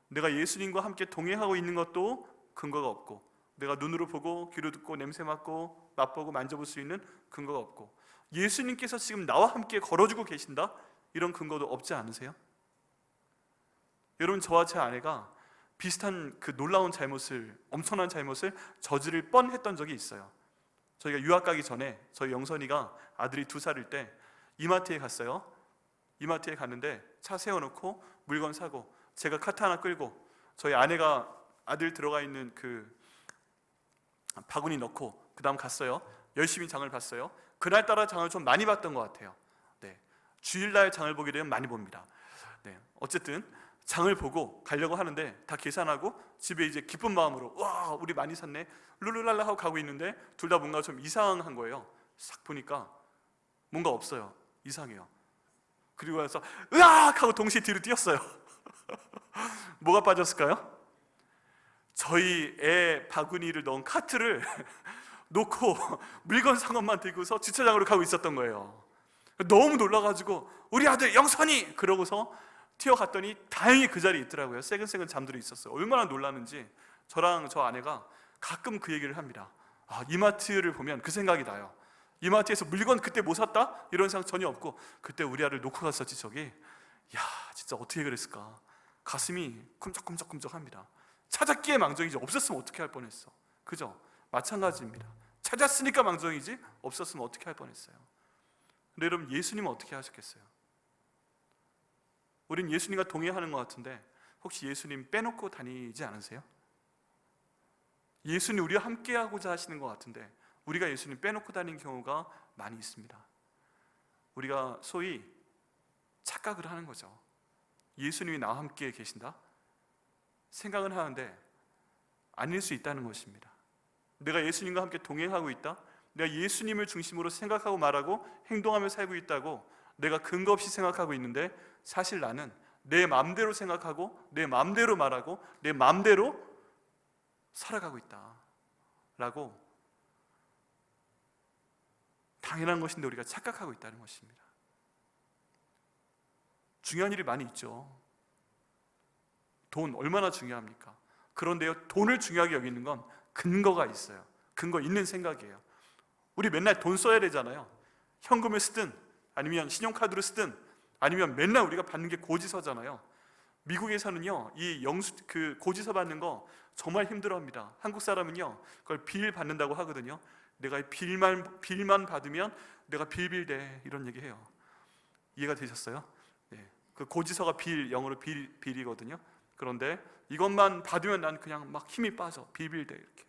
내가 예수님과 함께 동행하고 있는 것도 근거가 없고 내가 눈으로 보고 귀로 듣고 냄새 맡고 맛보고 만져볼 수 있는 근거가 없고 예수님께서 지금 나와 함께 걸어주고 계신다? 이런 근거도 없지 않으세요? 여러분 저와 제 아내가 비슷한 그 놀라운 잘못을 엄청난 잘못을 저지를 뻔했던 적이 있어요. 저희가 유학 가기 전에 저희 영선이가 아들이 2살일 때 이마트에 갔어요. 이마트에 갔는데 차 세워놓고 물건 사고 제가 카트 하나 끌고 저희 아내가 아들 들어가 있는 그 바구니 넣고 그 다음 갔어요. 열심히 장을 봤어요. 그날따라 장을 좀 많이 봤던 것 같아요. 네, 주일날 장을 보게 되면 많이 봅니다. 네, 어쨌든 장을 보고 가려고 하는데 다 계산하고 집에 이제 기쁜 마음으로 와 우리 많이 샀네 룰루랄라 하고 가고 있는데 둘 다 뭔가 좀 이상한 거예요. 싹 보니까 뭔가 없어요. 이상해요. 그리고 나서 으악 하고 동시에 뒤로 뛰었어요. 뭐가 빠졌을까요? 저희 애 바구니를 넣은 카트를 놓고 물건 상업만 들고서 주차장으로 가고 있었던 거예요. 너무 놀라가지고 우리 아들 영선이! 그러고서 튀어갔더니 다행히 그 자리에 있더라고요. 새근새근 잠들어 있었어요. 얼마나 놀랐는지 저랑 저 아내가 가끔 그 얘기를 합니다. 이마트를 보면 그 생각이 나요. 이마트에서 물건 그때 뭐 샀다? 이런 생각 전혀 없고 그때 우리 아들 놓고 갔었지 저기. 야, 진짜 어떻게 그랬을까? 가슴이 쿵적쿵적쿵적합니다. 찾았기에 망정이지 없었으면 어떻게 할 뻔했어. 그죠? 마찬가지입니다. 찾았으니까 망정이지 없었으면 어떻게 할 뻔했어요. 근데 여러분, 예수님은 어떻게 하셨겠어요? 우린 예수님과 동의하는 것 같은데 혹시 예수님 빼놓고 다니지 않으세요? 예수님 우리와 함께하고자 하시는 것 같은데 우리가 예수님 빼놓고 다니는 경우가 많이 있습니다. 우리가 소위 착각을 하는 거죠. 예수님이 나와 함께 계신다? 생각은 하는데 아닐 수 있다는 것입니다. 내가 예수님과 함께 동행하고 있다? 내가 예수님을 중심으로 생각하고 말하고 행동하며 살고 있다고 내가 근거 없이 생각하고 있는데 사실 나는 내 마음대로 생각하고 내 마음대로 말하고 내 마음대로 살아가고 있다 라고 당연한 것인데 우리가 착각하고 있다는 것입니다. 중요한 일이 많이 있죠. 돈 얼마나 중요합니까? 그런데요, 돈을 중요하게 여기는 건 근거가 있어요. 근거 있는 생각이에요. 우리 맨날 돈 써야 되잖아요. 현금을 쓰든 아니면 신용카드로 쓰든 아니면 맨날 우리가 받는 게 고지서잖아요. 미국에서는요, 그 고지서 받는 거 정말 힘들어합니다. 한국 사람은요, 그걸 빌 받는다고 하거든요. 내가 빌만 받으면 내가 빌빌대 이런 얘기해요. 이해가 되셨어요? 네. 그 고지서가 영어로 빌이거든요. 그런데 이것만 받으면 난 그냥 막 힘이 빠져. 빌빌대 이렇게.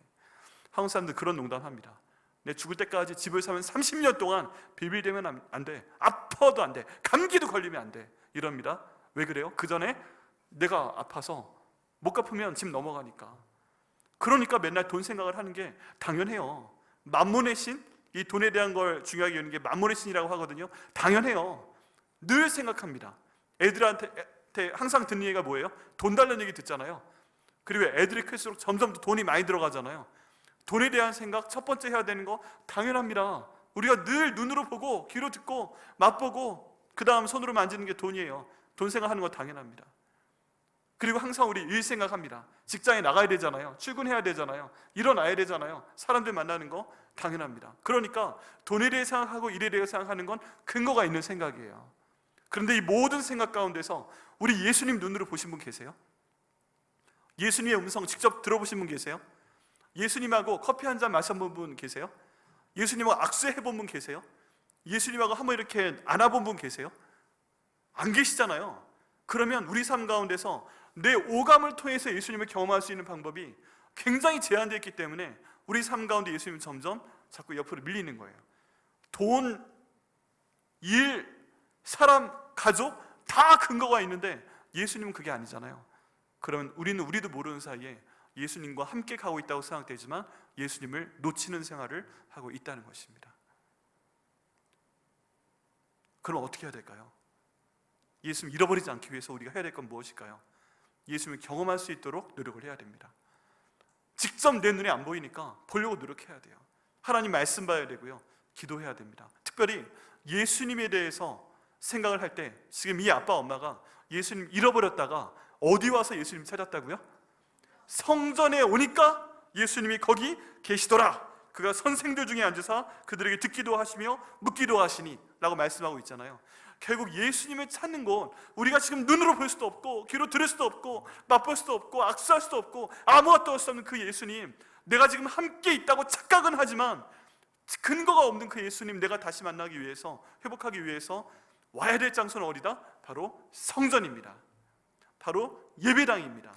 한국 사람들 그런 농담합니다. 내 죽을 때까지 집을 사면 30년 동안 빌빌대면 안 돼. 아파도 안 돼. 감기도 걸리면 안 돼. 이럽니다. 왜 그래요? 그 전에 내가 아파서 못 갚으면 집 넘어가니까. 그러니까 맨날 돈 생각을 하는 게 당연해요. 만몬의 신? 이 돈에 대한 걸 중요하게 여기는 게 만몬의 신이라고 하거든요. 당연해요. 늘 생각합니다. 애들한테 항상 듣는 얘기가 뭐예요? 돈 달라는 얘기 듣잖아요. 그리고 애들이 클수록 점점 더 돈이 많이 들어가잖아요. 돈에 대한 생각 첫 번째 해야 되는 거 당연합니다. 우리가 늘 눈으로 보고 귀로 듣고 맛보고 그 다음 손으로 만지는 게 돈이에요. 돈 생각하는 거 당연합니다. 그리고 항상 우리 일 생각합니다. 직장에 나가야 되잖아요. 출근해야 되잖아요. 일어나야 되잖아요. 사람들 만나는 거 당연합니다. 그러니까 돈에 대해 생각하고 일에 대해 생각하는 건 근거가 있는 생각이에요. 그런데 이 모든 생각 가운데서 우리 예수님 눈으로 보신 분 계세요? 예수님의 음성 직접 들어보신 분 계세요? 예수님하고 커피 한 잔 마셔본 분 계세요? 예수님하고 악수해본 분 계세요? 예수님하고 한번 이렇게 안아본 분 계세요? 안 계시잖아요. 그러면 우리 삶 가운데서 내 오감을 통해서 예수님을 경험할 수 있는 방법이 굉장히 제한되어 있기 때문에 우리 삶 가운데 예수님은 점점 자꾸 옆으로 밀리는 거예요. 돈, 일, 사람, 가족 다 근거가 있는데 예수님은 그게 아니잖아요. 그러면 우리도 모르는 사이에 예수님과 함께 가고 있다고 생각되지만 예수님을 놓치는 생활을 하고 있다는 것입니다. 그럼 어떻게 해야 될까요? 예수님 잃어버리지 않기 위해서 우리가 해야 될 건 무엇일까요? 예수님을 경험할 수 있도록 노력을 해야 됩니다. 직접 내 눈에 안 보이니까 보려고 노력해야 돼요. 하나님 말씀 봐야 되고요. 기도해야 됩니다. 특별히 예수님에 대해서 생각을 할 때 지금 이 아빠 엄마가 예수님 잃어버렸다가 어디 와서 예수님 찾았다고요? 성전에 오니까 예수님이 거기 계시더라. 그가 선생들 중에 앉으사 그들에게 듣기도 하시며 묻기도 하시니 라고 말씀하고 있잖아요. 결국 예수님을 찾는 건 우리가 지금 눈으로 볼 수도 없고 귀로 들을 수도 없고 맛볼 수도 없고 악수할 수도 없고 아무것도 할 수 없는 그 예수님, 내가 지금 함께 있다고 착각은 하지만 근거가 없는 그 예수님 내가 다시 만나기 위해서, 회복하기 위해서 와야 될 장소는 어디다? 바로 성전입니다. 바로 예배당입니다.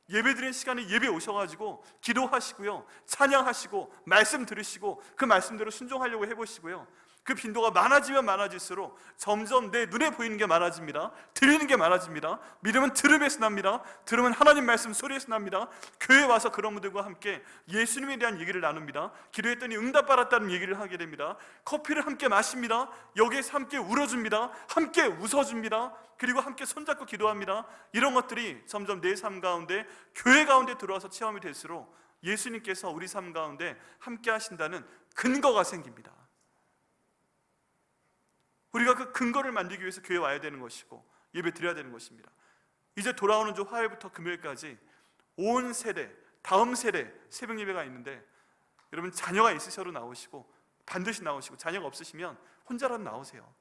예배드리는 시간에 예배 오셔가지고 기도하시고요, 찬양하시고 말씀 들으시고 그 말씀대로 순종하려고 해보시고요. 그 빈도가 많아지면 많아질수록 점점 내 눈에 보이는 게 많아집니다. 들리는 게 많아집니다. 믿음은 들음에서 납니다. 들음은 하나님 말씀 소리에서 납니다. 교회에 와서 그런 분들과 함께 예수님에 대한 얘기를 나눕니다. 기도했더니 응답받았다는 얘기를 하게 됩니다. 커피를 함께 마십니다. 여기에서 함께 울어줍니다. 함께 웃어줍니다. 그리고 함께 손잡고 기도합니다. 이런 것들이 점점 내 삶 가운데, 교회 가운데 들어와서 체험이 될수록 예수님께서 우리 삶 가운데 함께 하신다는 근거가 생깁니다. 우리가 그 근거를 만들기 위해서 교회에 와야 되는 것이고 예배 드려야 되는 것입니다. 이제 돌아오는 주 화요일부터 금요일까지 온 세대, 다음 세대 새벽 예배가 있는데, 여러분 자녀가 있으셔도 나오시고 반드시 나오시고, 자녀가 없으시면 혼자라도 나오세요.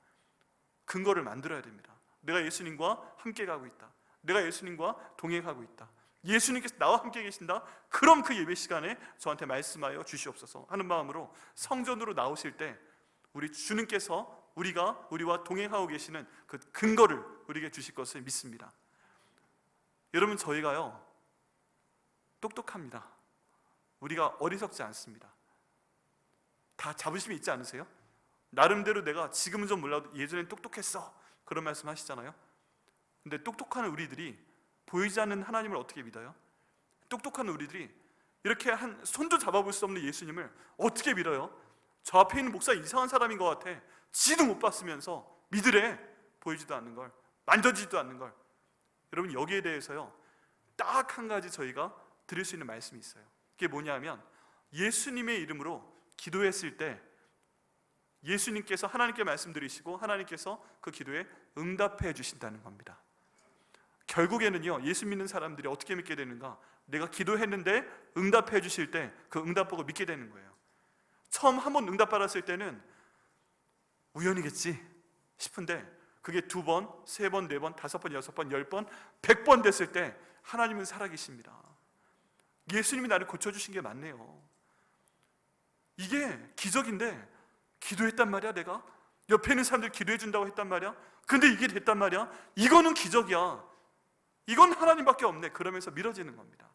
근거를 만들어야 됩니다. 내가 예수님과 함께 가고 있다. 내가 예수님과 동행하고 있다. 예수님께서 나와 함께 계신다. 그럼 그 예배 시간에 저한테 말씀하여 주시옵소서 하는 마음으로 성전으로 나오실 때 우리 주님께서 우리와 동행하고 계시는 그 근거를 우리에게 주실 것을 믿습니다. 여러분, 저희가요 똑똑합니다. 우리가 어리석지 않습니다. 다 자부심이 있지 않으세요? 나름대로 내가 지금은 좀 몰라도 예전엔 똑똑했어, 그런 말씀 하시잖아요. 근데 똑똑한 우리들이 보이지 않는 하나님을 어떻게 믿어요? 똑똑한 우리들이 이렇게 한 손도 잡아볼 수 없는 예수님을 어떻게 믿어요? 저 앞에 있는 목사 이상한 사람인 것 같아. 지도 못 봤으면서 믿으래. 보이지도 않는 걸, 만져지지도 않는 걸. 여러분, 여기에 대해서요 딱 한 가지 저희가 드릴 수 있는 말씀이 있어요. 그게 뭐냐면, 예수님의 이름으로 기도했을 때 예수님께서 하나님께 말씀드리시고 하나님께서 그 기도에 응답해 주신다는 겁니다. 결국에는요, 예수 믿는 사람들이 어떻게 믿게 되는가? 내가 기도했는데 응답해 주실 때 그 응답 보고 믿게 되는 거예요. 처음 한 번 응답 받았을 때는 우연이겠지 싶은데, 그게 2번, 3번, 4번, 5번, 6번, 10번, 100번 됐을 때 하나님은 살아계십니다. 예수님이 나를 고쳐주신 게 맞네요. 이게 기적인데, 기도했단 말이야 내가? 옆에 있는 사람들 기도해 준다고 했단 말이야? 근데 이게 됐단 말이야? 이거는 기적이야. 이건 하나님밖에 없네. 그러면서 미뤄지는 겁니다.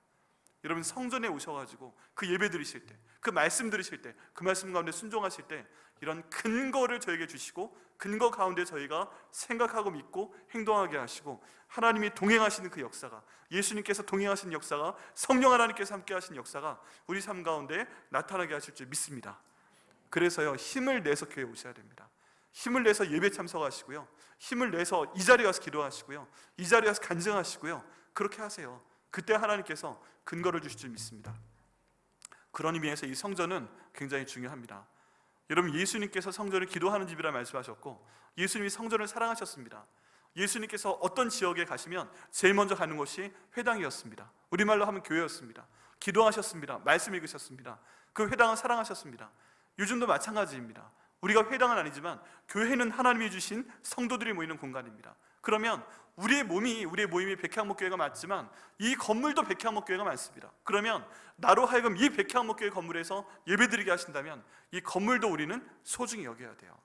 여러분, 성전에 오셔가지고 그 예배 드리실 때, 그 말씀 들으실 때, 그 말씀 가운데 순종하실 때 이런 근거를 저에게 주시고, 근거 가운데 저희가 생각하고 믿고 행동하게 하시고, 하나님이 동행하시는 그 역사가, 예수님께서 동행하시는 역사가, 성령 하나님께서 함께 하시는 역사가 우리 삶 가운데 나타나게 하실 줄 믿습니다. 그래서요, 힘을 내서 교회에 오셔야 됩니다. 힘을 내서 예배 참석하시고요, 힘을 내서 이 자리에 와서 기도하시고요, 이 자리에 와서 간증하시고요, 그렇게 하세요. 그때 하나님께서 근거를 주실 줄 믿습니다. 그런 의미에서 이 성전은 굉장히 중요합니다. 여러분, 예수님께서 성전을 기도하는 집이라 말씀하셨고, 예수님이 성전을 사랑하셨습니다. 예수님께서 어떤 지역에 가시면 제일 먼저 가는 곳이 회당이었습니다. 우리말로 하면 교회였습니다. 기도하셨습니다. 말씀 읽으셨습니다. 그 회당은 사랑하셨습니다. 요즘도 마찬가지입니다. 우리가 회당은 아니지만 교회는 하나님이 주신 성도들이 모이는 공간입니다. 그러면 우리의 모임이 백향목교회가 맞지만 이 건물도 백향목교회가 많습니다. 그러면 나로 하여금 이 백향목교회 건물에서 예배드리게 하신다면 이 건물도 우리는 소중히 여겨야 돼요.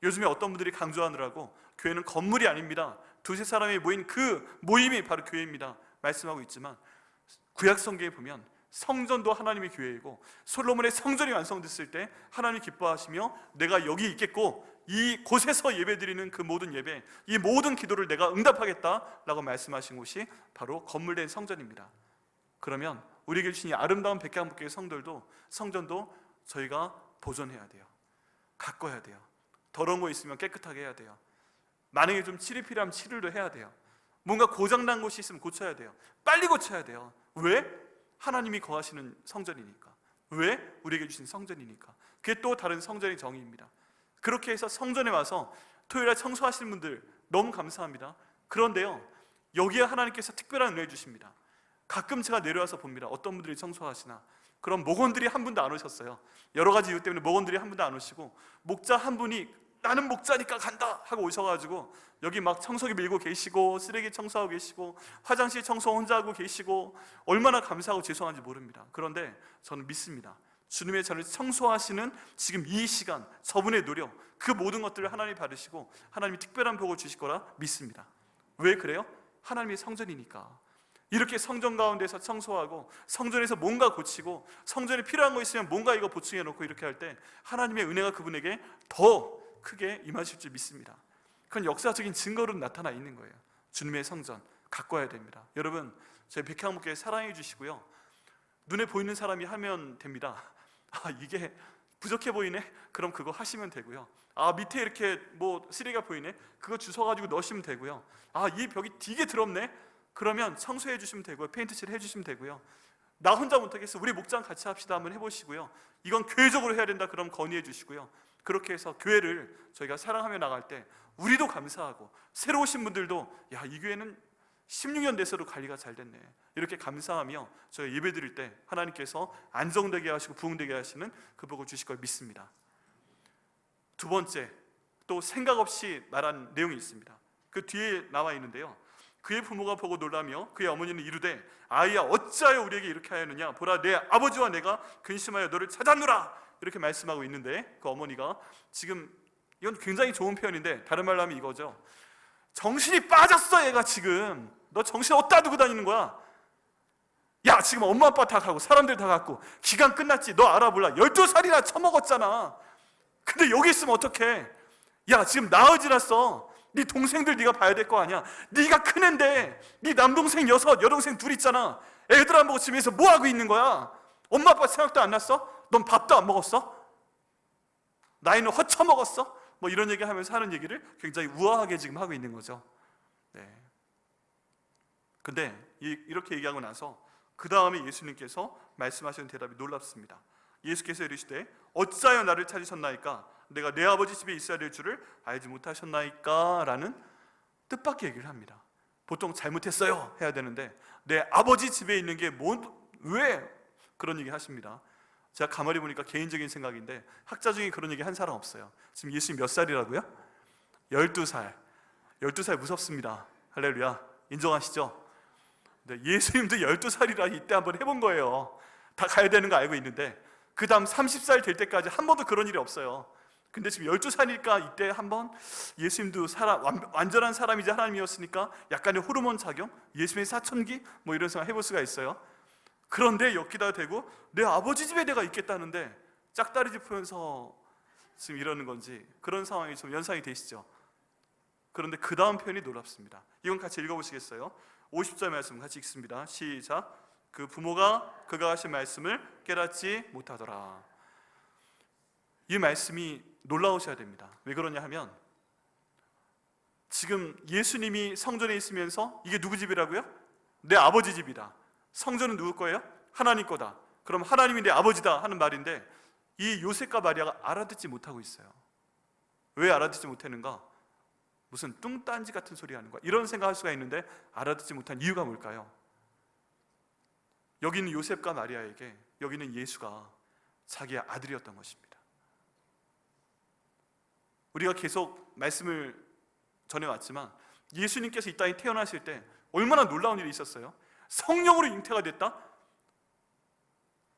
요즘에 어떤 분들이 강조하느라고 교회는 건물이 아닙니다, 두세 사람이 모인 그 모임이 바로 교회입니다 말씀하고 있지만, 구약 성경에 보면 성전도 하나님의 교회이고, 솔로몬의 성전이 완성됐을 때 하나님이 기뻐하시며 내가 여기 있겠고 이 곳에서 예배드리는 그 모든 예배, 이 모든 기도를 내가 응답하겠다라고 말씀하신 곳이 바로 건물된 성전입니다. 그러면 우리에게 주신 이 아름다운 백향목교회 성전도 저희가 보존해야 돼요. 가꿔야 돼요. 더러운 거 있으면 깨끗하게 해야 돼요. 만약에 좀 칠이 필요하면 칠을 해야 돼요. 뭔가 고장난 곳이 있으면 고쳐야 돼요. 빨리 고쳐야 돼요. 왜? 하나님이 거하시는 성전이니까. 왜? 우리에게 주신 성전이니까. 그게 또 다른 성전의 정의입니다. 그렇게 해서 성전에 와서 토요일에 청소하시는 분들 너무 감사합니다. 그런데요, 여기에 하나님께서 특별한 은혜 주십니다. 가끔 제가 내려와서 봅니다. 어떤 분들이 청소하시나. 그럼 목원들이 한 분도 안 오셨어요. 여러 가지 이유 때문에 목원들이 한 분도 안 오시고, 목자 한 분이 나는 목자니까 간다 하고 오셔가지고 여기 막 청소기 밀고 계시고, 쓰레기 청소하고 계시고, 화장실 청소 혼자 하고 계시고, 얼마나 감사하고 죄송한지 모릅니다. 그런데 저는 믿습니다. 주님의 전을 청소하시는 지금 이 시간, 저분의 노력, 그 모든 것들을 하나님이 받으시고 하나님이 특별한 복을 주실 거라 믿습니다. 왜 그래요? 하나님의 성전이니까. 이렇게 성전 가운데서 청소하고 성전에서 뭔가 고치고 성전에 필요한 거 있으면 뭔가 이거 보충해 놓고 이렇게 할 때 하나님의 은혜가 그분에게 더 크게 임하실 줄 믿습니다. 그건 역사적인 증거로 나타나 있는 거예요. 주님의 성전 갖고 와야 됩니다. 여러분, 저희 백향목교회 사랑해 주시고요, 눈에 보이는 사람이 하면 됩니다. 이게 부족해 보이네? 그럼 그거 하시면 되고요. 밑에 이렇게 뭐 쓰레기가 보이네? 그거 주워가지고 넣으시면 되고요. 이 벽이 되게 더럽네? 그러면 청소해 주시면 되고요. 페인트칠 해주시면 되고요. 나 혼자 못하겠어, 우리 목장 같이 합시다, 한번 해보시고요. 이건 교회적으로 해야 된다, 그럼 건의해 주시고요. 그렇게 해서 교회를 저희가 사랑하며 나갈 때 우리도 감사하고, 새로 오신 분들도 이 교회는 16년 돼서도 관리가 잘 됐네, 이렇게 감사하며 저희 예배 드릴 때 하나님께서 안정되게 하시고 부흥되게 하시는 그 복을 주실 걸 믿습니다. 두 번째, 또 생각 없이 말한 내용이 있습니다. 그 뒤에 나와 있는데요, 그의 부모가 보고 놀라며 그의 어머니는 이르되 아이야 어찌하여 우리에게 이렇게 하였느냐, 보라 내 아버지와 내가 근심하여 너를 찾았노라, 이렇게 말씀하고 있는데, 그 어머니가 지금, 이건 굉장히 좋은 표현인데 다른 말로 하면 이거죠. 정신이 빠졌어, 얘가 지금. 너 정신 어디다 두고 다니는 거야? 야, 지금 엄마 아빠 다 가고 사람들 다 갔고 기간 끝났지. 너 알아 몰라? 12살이나 처먹었잖아. 근데 여기 있으면 어떡해? 야, 지금 나어지났어. 네 동생들 네가 봐야 될 거 아니야. 네가 큰 앤데 네 남동생 6, 여동생 2 있잖아. 애들 안 보고 집에서 뭐 하고 있는 거야? 엄마 아빠 생각도 안 났어? 넌 밥도 안 먹었어? 나이는 허쳐먹었어? 뭐 이런 얘기 하면서 하는 얘기를 굉장히 우아하게 지금 하고 있는 거죠. 네. 근데 이렇게 얘기하고 나서 그 다음에 예수님께서 말씀하시는 대답이 놀랍습니다. 예수께서 이르시되 어찌하여 나를 찾으셨나이까? 내가 내 아버지 집에 있어야 될 줄을 알지 못하셨나이까? 라는 뜻밖의 얘기를 합니다. 보통 잘못했어요 해야 되는데 내 아버지 집에 있는 게 왜 그런 얘기 하십니다. 제가 가만히 보니까 개인적인 생각인데 학자 중에 그런 얘기 한 사람 없어요. 지금 예수님 몇 살이라고요? 12살. 12살 무섭습니다. 할렐루야. 인정하시죠? 네, 예수님도 12살이라 이때 한번 해본 거예요. 다 가야 되는 거 알고 있는데 그 다음 30살 될 때까지 한 번도 그런 일이 없어요. 근데 지금 12살이니까 이때 한번 예수님도 완전한 사람이자 하나님이었으니까 약간의 호르몬 작용, 예수님의 사춘기 뭐 이런 생각 해볼 수가 있어요. 그런데 여기다 대고 내 아버지 집에 내가 있겠다는데 짝다리 짚으면서 지금 이러는 건지 그런 상황이 좀 연상이 되시죠? 그런데 그 다음 표현이 놀랍습니다. 이건 같이 읽어보시겠어요? 50절 말씀 같이 읽습니다. 시작. 그 부모가 그가 하신 말씀을 깨닫지 못하더라. 이 말씀이 놀라우셔야 됩니다. 왜 그러냐 하면 지금 예수님이 성전에 있으면서 이게 누구 집이라고요? 내 아버지 집이다. 성전은 누구 거예요? 하나님 거다. 그럼 하나님이 내 아버지다 하는 말인데 이 요셉과 마리아가 알아듣지 못하고 있어요. 왜 알아듣지 못했는가? 무슨 뚱딴지 같은 소리 하는 거야, 이런 생각할 수가 있는데 알아듣지 못한 이유가 뭘까요? 여기는 요셉과 마리아에게 여기는 예수가 자기의 아들이었던 것입니다. 우리가 계속 말씀을 전해왔지만 예수님께서 이 땅에 태어나실 때 얼마나 놀라운 일이 있었어요. 성령으로 잉태가 됐다?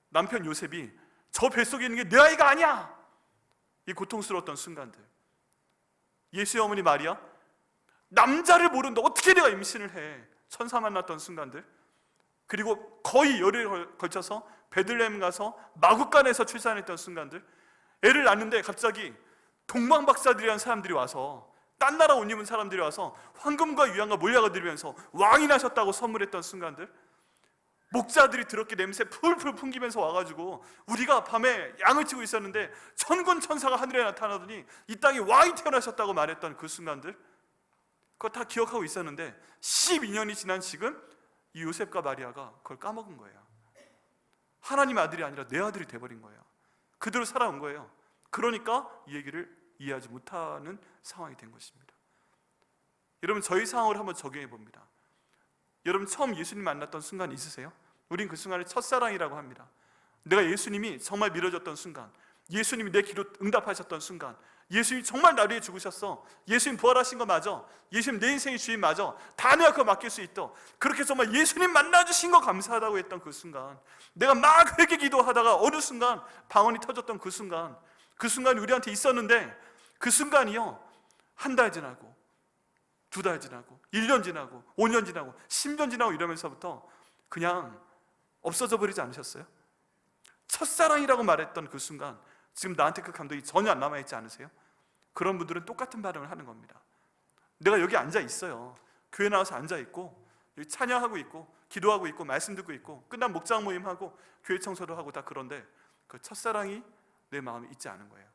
남편 요셉이 저 뱃속에 있는 게 내 아이가 아니야! 이 고통스러웠던 순간들. 예수의 어머니 마리아, 남자를 모르는데 어떻게 내가 임신을 해? 천사 만났던 순간들. 그리고 거의 열흘에 걸쳐서 베들레헴 가서 마구간에서 출산했던 순간들. 애를 낳는데 갑자기 동방박사들이라는 사람들이 와서, 딴 나라 옷 입은 사람들이 와서 황금과 유향과 몰려가 드리면서 왕이 나셨다고 선물했던 순간들. 목자들이 더럽게 냄새 풀풀 풍기면서 와가지고 우리가 밤에 양을 치고 있었는데 천군 천사가 하늘에 나타나더니 이 땅에 왕이 태어나셨다고 말했던 그 순간들. 그거 다 기억하고 있었는데 12년이 지난 지금 이 요셉과 마리아가 그걸 까먹은 거예요. 하나님 아들이 아니라 내 아들이 돼버린 거예요. 그대로 살아온 거예요. 그러니까 이 얘기를 이해하지 못하는 상황이 된 것입니다. 여러분, 저희 상황을 한번 적용해 봅니다. 여러분, 처음 예수님 만났던 순간 있으세요? 우린 그 순간을 첫사랑이라고 합니다. 내가 예수님이 정말 믿어졌던 순간, 예수님이 내 기도 응답하셨던 순간, 예수님이 정말 나를 위해 죽으셨어, 예수님 부활하신 거 맞아, 예수님 내 인생의 주인 맞아, 다 내가 그거 맡길 수 있다, 그렇게 정말 예수님 만나주신 거 감사하다고 했던 그 순간, 내가 막 회개 기도하다가 어느 순간 방언이 터졌던 그 순간, 그 순간이 우리한테 있었는데 그 순간이요, 한 달 지나고 2달 지나고 1년 지나고 5년 지나고 10년 지나고 이러면서부터 그냥 없어져 버리지 않으셨어요? 첫사랑이라고 말했던 그 순간 지금 나한테 그 감동이 전혀 안 남아있지 않으세요? 그런 분들은 똑같은 반응을 하는 겁니다. 내가 여기 앉아 있어요. 교회 나와서 앉아 있고 여기 찬양하고 있고 기도하고 있고 말씀 듣고 있고 끝난 목장 모임하고 교회 청소도 하고 다 그런데 그 첫사랑이 내 마음에 있지 않은 거예요.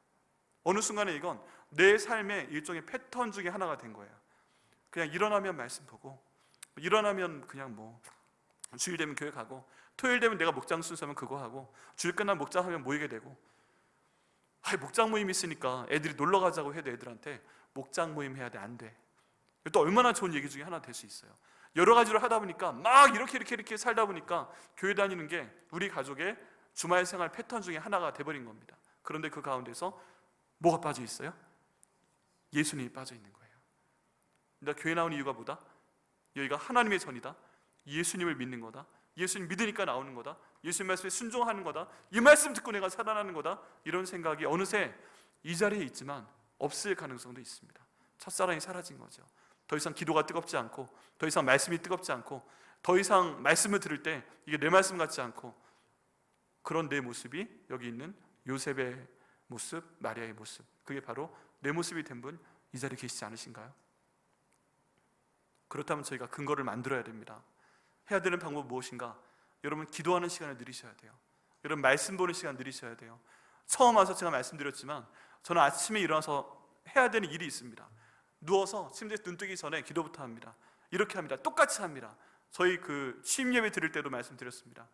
어느 순간에 이건 내 삶의 일종의 패턴 중에 하나가 된 거예요. 그냥 일어나면 말씀 보고 일어나면 그냥 뭐 주일 되면 교회 가고 토요일 되면 내가 목장 순서면 그거 하고 주일 끝나면 목장하면 모이게 되고 목장 모임 있으니까 애들이 놀러 가자고 해도 애들한테 목장 모임 해야 돼, 안 돼. 또 얼마나 좋은 얘기 중에 하나 될 수 있어요. 여러 가지로 하다 보니까 막 이렇게 살다 보니까 교회 다니는 게 우리 가족의 주말 생활 패턴 중에 하나가 돼버린 겁니다. 그런데 그 가운데서 뭐가 빠져 있어요? 예수님이 빠져 있는 거예요. 내가 교회 나오는 이유가 뭐다? 여기가 하나님의 전이다. 예수님을 믿는 거다. 예수님 믿으니까 나오는 거다. 예수님 말씀에 순종하는 거다. 이 말씀 듣고 내가 살아나는 거다. 이런 생각이 어느새 이 자리에 있지만 없을 가능성도 있습니다. 첫사랑이 사라진 거죠. 더 이상 기도가 뜨겁지 않고 더 이상 말씀이 뜨겁지 않고 더 이상 말씀을 들을 때 이게 내 말씀 같지 않고 그런 내 모습이 여기 있는 요셉의 모습, 마리아의 모습, 그게 바로 내 모습이 된 분 이 자리에 계시지 않으신가요? 그렇다면 저희가 근거를 만들어야 됩니다. 해야 되는 방법은 무엇인가? 여러분 기도하는 시간을 늘리셔야 돼요. 여러분 말씀 보는 시간 늘리셔야 돼요. 처음 와서 제가 말씀드렸지만 저는 아침에 일어나서 해야 되는 일이 있습니다. 누워서 침대에 눈 뜨기 전에 기도부터 합니다. 이렇게 합니다. 똑같이 합니다. 저희 그 취임 예배 드릴 때도 말씀드렸습니다.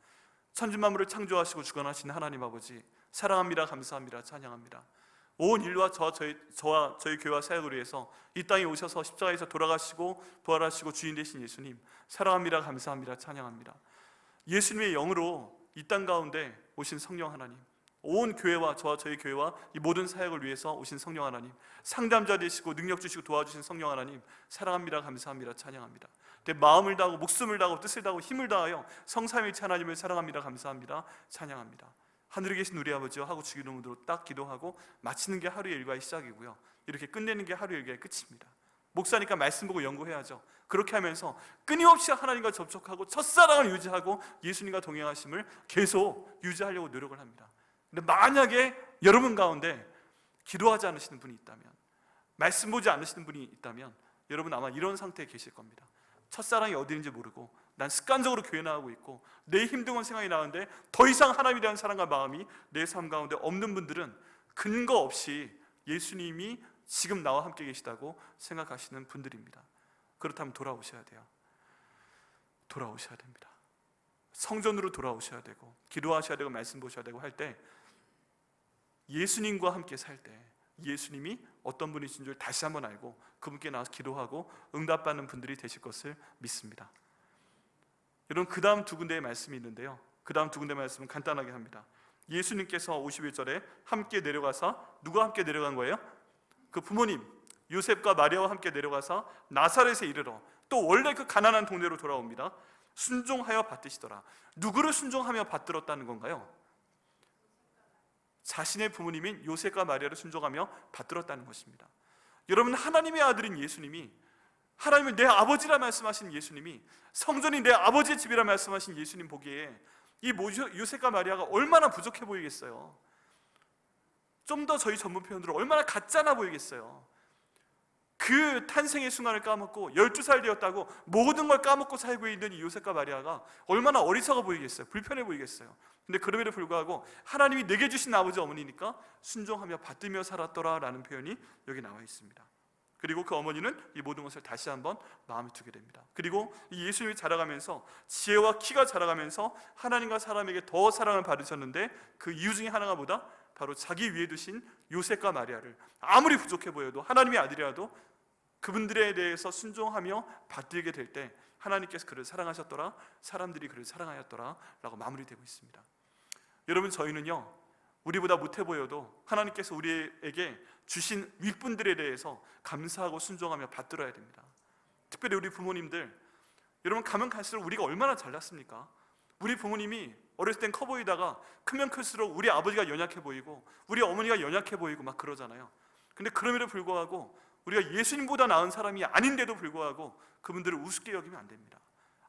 천지 만물을 창조하시고 주관하시는 하나님 아버지 사랑합니다. 감사합니다. 찬양합니다. 온 인류와 저와 저희 교회와 사역을 위해서 이 땅에 오셔서 십자가에서 돌아가시고 부활하시고 주인 되신 예수님 사랑합니다. 감사합니다. 찬양합니다. 예수님의 영으로 이 땅 가운데 오신 성령 하나님, 온 교회와 저와 저희 교회와 이 모든 사역을 위해서 오신 성령 하나님, 상담자 되시고 능력 주시고 도와주신 성령 하나님 사랑합니다. 감사합니다. 찬양합니다. 내 마음을 다하고 목숨을 다하고 뜻을 다하고 힘을 다하여 성삼위일체 하나님을 사랑합니다. 감사합니다. 찬양합니다. 하늘에 계신 우리 아버지와 하고 주기도 문으로 딱 기도하고 마치는 게 하루의 일과의 시작이고요. 이렇게 끝내는 게 하루의 일과의 끝입니다. 목사니까 말씀 보고 연구해야죠. 그렇게 하면서 끊임없이 하나님과 접촉하고 첫사랑을 유지하고 예수님과 동행하심을 계속 유지하려고 노력을 합니다. 근데 만약에 여러분 가운데 기도하지 않으시는 분이 있다면, 말씀 보지 않으시는 분이 있다면 여러분 아마 이런 상태에 계실 겁니다. 첫사랑이 어디 있는지 모르고 난 습관적으로 교회 나가고 있고 내 힘든 건 생각이 나는데 더 이상 하나님에 대한 사랑과 마음이 내 삶 가운데 없는 분들은 근거 없이 예수님이 지금 나와 함께 계시다고 생각하시는 분들입니다. 그렇다면 돌아오셔야 돼요. 돌아오셔야 됩니다. 성전으로 돌아오셔야 되고 기도하셔야 되고 말씀 보셔야 되고 할 때 예수님과 함께 살 때 예수님이 어떤 분이신 줄 다시 한번 알고 그분께 나와서 기도하고 응답받는 분들이 되실 것을 믿습니다. 여러분 그 다음 두 군데의 말씀이 있는데요, 그 다음 두 군데의 말씀은 간단하게 합니다. 예수님께서 51절에 함께 내려가사, 누가 함께 내려간 거예요? 그 부모님 요셉과 마리아와 함께 내려가사 나사렛에 이르러 또 원래 그 가난한 동네로 돌아옵니다. 순종하여 받드시더라. 누구를 순종하며 받들었다는 건가요? 자신의 부모님인 요셉과 마리아를 순종하며 받들었다는 것입니다. 여러분 하나님의 아들인 예수님이, 하나님은 내 아버지라 말씀하신 예수님이, 성전이 내 아버지의 집이라 말씀하신 예수님 보기에 이 요셉과 마리아가 얼마나 부족해 보이겠어요. 좀 더 저희 전문 표현으로 얼마나 가짜나 보이겠어요. 그 탄생의 순간을 까먹고 12살 되었다고 모든 걸 까먹고 살고 있는 이 요셉과 마리아가 얼마나 어리석어 보이겠어요. 불편해 보이겠어요. 근데 그럼에도 불구하고 하나님이 내게 주신 아버지 어머니니까 순종하며 받들며 살았더라 라는 표현이 여기 나와 있습니다. 그리고 그 어머니는 이 모든 것을 다시 한번 마음에 두게 됩니다. 그리고 이 예수님이 자라가면서 지혜와 키가 자라가면서 하나님과 사람에게 더 사랑을 받으셨는데 그 이유 중에 하나가 뭐다? 바로 자기 위에 두신 요셉과 마리아를 아무리 부족해 보여도 하나님의 아들이라도 그분들에 대해서 순종하며 받들게 될 때 하나님께서 그를 사랑하셨더라, 사람들이 그를 사랑하였더라 라고 마무리되고 있습니다. 여러분 저희는요 우리보다 못해 보여도 하나님께서 우리에게 주신 윗분들에 대해서 감사하고 순종하며 받들어야 됩니다. 특별히 우리 부모님들, 여러분 가면 갈수록 우리가 얼마나 잘났습니까? 우리 부모님이 어렸을 땐 커 보이다가 크면 클수록 우리 아버지가 연약해 보이고 우리 어머니가 연약해 보이고 막 그러잖아요. 근데 그럼에도 불구하고 우리가 예수님보다 나은 사람이 아닌데도 불구하고 그분들을 우습게 여기면 안 됩니다.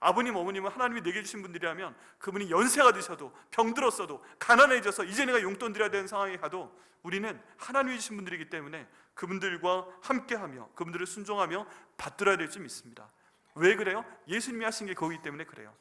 아버님, 어머님은 하나님이 내게 주신 분들이라면 그분이 연세가 드셔도 병들었어도 가난해져서 이제 내가 용돈 드려야 되는 상황에 가도 우리는 하나님이 주신 분들이기 때문에 그분들과 함께하며 그분들을 순종하며 받들어야 될 줄 믿습니다. 왜 그래요? 예수님이 하신 게 거기 때문에 그래요.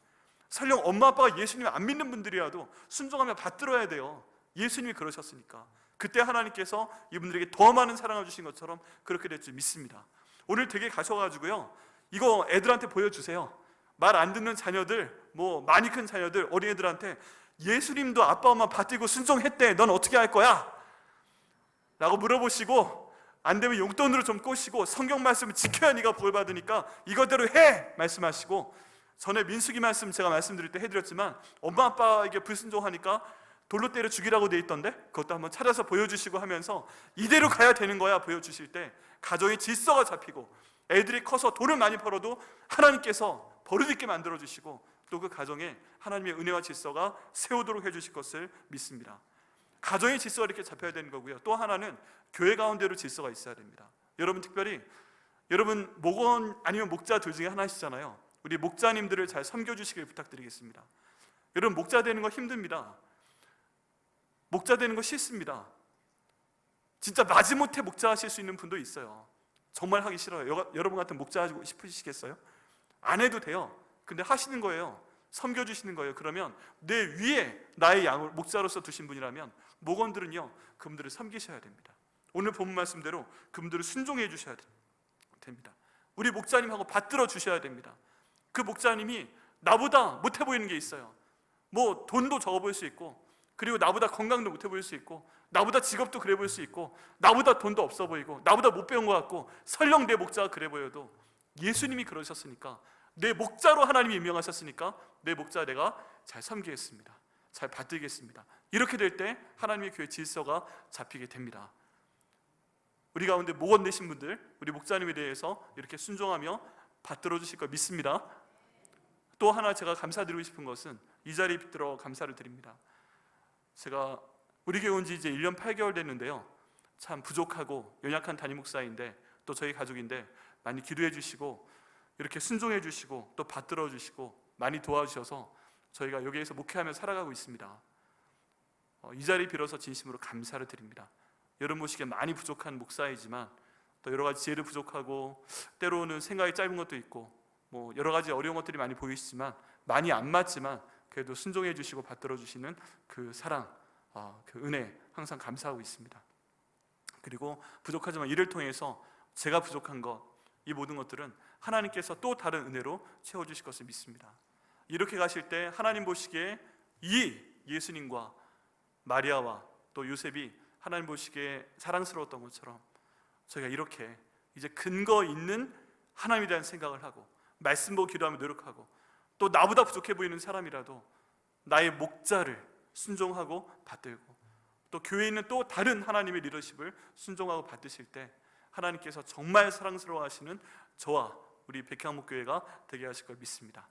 설령 엄마 아빠가 예수님을 안 믿는 분들이라도 순종하며 받들어야 돼요. 예수님이 그러셨으니까. 그때 하나님께서 이분들에게 더 많은 사랑을 주신 것처럼 그렇게 될 줄 믿습니다. 오늘 댁에 가셔가지고요, 이거 애들한테 보여주세요. 말 안 듣는 자녀들, 많이 큰 자녀들, 어린애들한테 예수님도 아빠 엄마 받들고 순종했대, 넌 어떻게 할 거야? 라고 물어보시고, 안 되면 용돈으로 좀 꼬시고, 성경 말씀을 지켜야 네가 복을 받으니까 이거대로 해! 말씀하시고, 전에 민수기 말씀 제가 말씀드릴 때 해드렸지만 엄마 아빠에게 불순종하니까 돌로 때려 죽이라고 돼 있던데 그것도 한번 찾아서 보여주시고 하면서 이대로 가야 되는 거야 보여주실 때 가정의 질서가 잡히고 애들이 커서 돈을 많이 벌어도 하나님께서 버릇있게 만들어주시고 또 그 가정에 하나님의 은혜와 질서가 세우도록 해주실 것을 믿습니다. 가정의 질서가 이렇게 잡혀야 되는 거고요. 또 하나는 교회 가운데로 질서가 있어야 됩니다. 여러분 특별히 여러분 목원 아니면 목자 둘 중에 하나시잖아요. 우리 목자님들을 잘 섬겨주시길 부탁드리겠습니다. 여러분 목자 되는 거 힘듭니다. 목자 되는 거 싫습니다. 진짜 마지못해 목자 하실 수 있는 분도 있어요. 정말 하기 싫어요. 여러분 같은 목자 하고 싶으시겠어요? 안 해도 돼요. 근데 하시는 거예요. 섬겨주시는 거예요. 그러면 내 위에 나의 양을 목자로서 두신 분이라면 목원들은요 그분들을 섬기셔야 됩니다. 오늘 본문 말씀대로 그분들을 순종해 주셔야 됩니다. 우리 목자님하고 받들어 주셔야 됩니다. 그 목자님이 나보다 못해 보이는 게 있어요. 돈도 적어 보일 수 있고, 그리고 나보다 건강도 못해 보일 수 있고, 나보다 직업도 그래 보일 수 있고, 나보다 돈도 없어 보이고, 나보다 못 배운 것 같고, 설령 내 목자가 그래 보여도 예수님이 그러셨으니까, 내 목자로 하나님이 임명하셨으니까 내 목자 내가 잘 섬기겠습니다. 잘 받들겠습니다. 이렇게 될 때 하나님의 교회 질서가 잡히게 됩니다. 우리 가운데 목원 되신 분들, 우리 목자님에 대해서 이렇게 순종하며 받들어 주실 걸 믿습니다. 또 하나 제가 감사드리고 싶은 것은 이 자리에 빗들어 감사를 드립니다. 제가 우리 교회 온 지 이제 1년 8개월 됐는데요, 참 부족하고 연약한 담임 목사인데 또 저희 가족인데 많이 기도해 주시고 이렇게 순종해 주시고 또 받들어 주시고 많이 도와주셔서 저희가 여기에서 목회하며 살아가고 있습니다. 이 자리 빌어서 진심으로 감사를 드립니다. 여러분 보시기에 많이 부족한 목사이지만 또 여러 가지 지혜도 부족하고 때로는 생각이 짧은 것도 있고 여러 가지 어려운 것들이 많이 보이시지만 많이 안 맞지만 그래도 순종해 주시고 받들어 주시는 그 사랑, 그 은혜 항상 감사하고 있습니다. 그리고 부족하지만 이를 통해서 제가 부족한 것, 이 모든 것들은 하나님께서 또 다른 은혜로 채워주실 것을 믿습니다. 이렇게 가실 때 하나님 보시기에 이 예수님과 마리아와 또 요셉이 하나님 보시기에 사랑스러웠던 것처럼 저희가 이렇게 이제 근거 있는 하나님에 대한 생각을 하고 말씀 보고 기도하며 노력하고 또 나보다 부족해 보이는 사람이라도 나의 목자를 순종하고 받들고 또 교회에 있는 또 다른 하나님의 리더십을 순종하고 받으실 때 하나님께서 정말 사랑스러워하시는 저와 우리 백향목교회가 되게 하실 걸 믿습니다.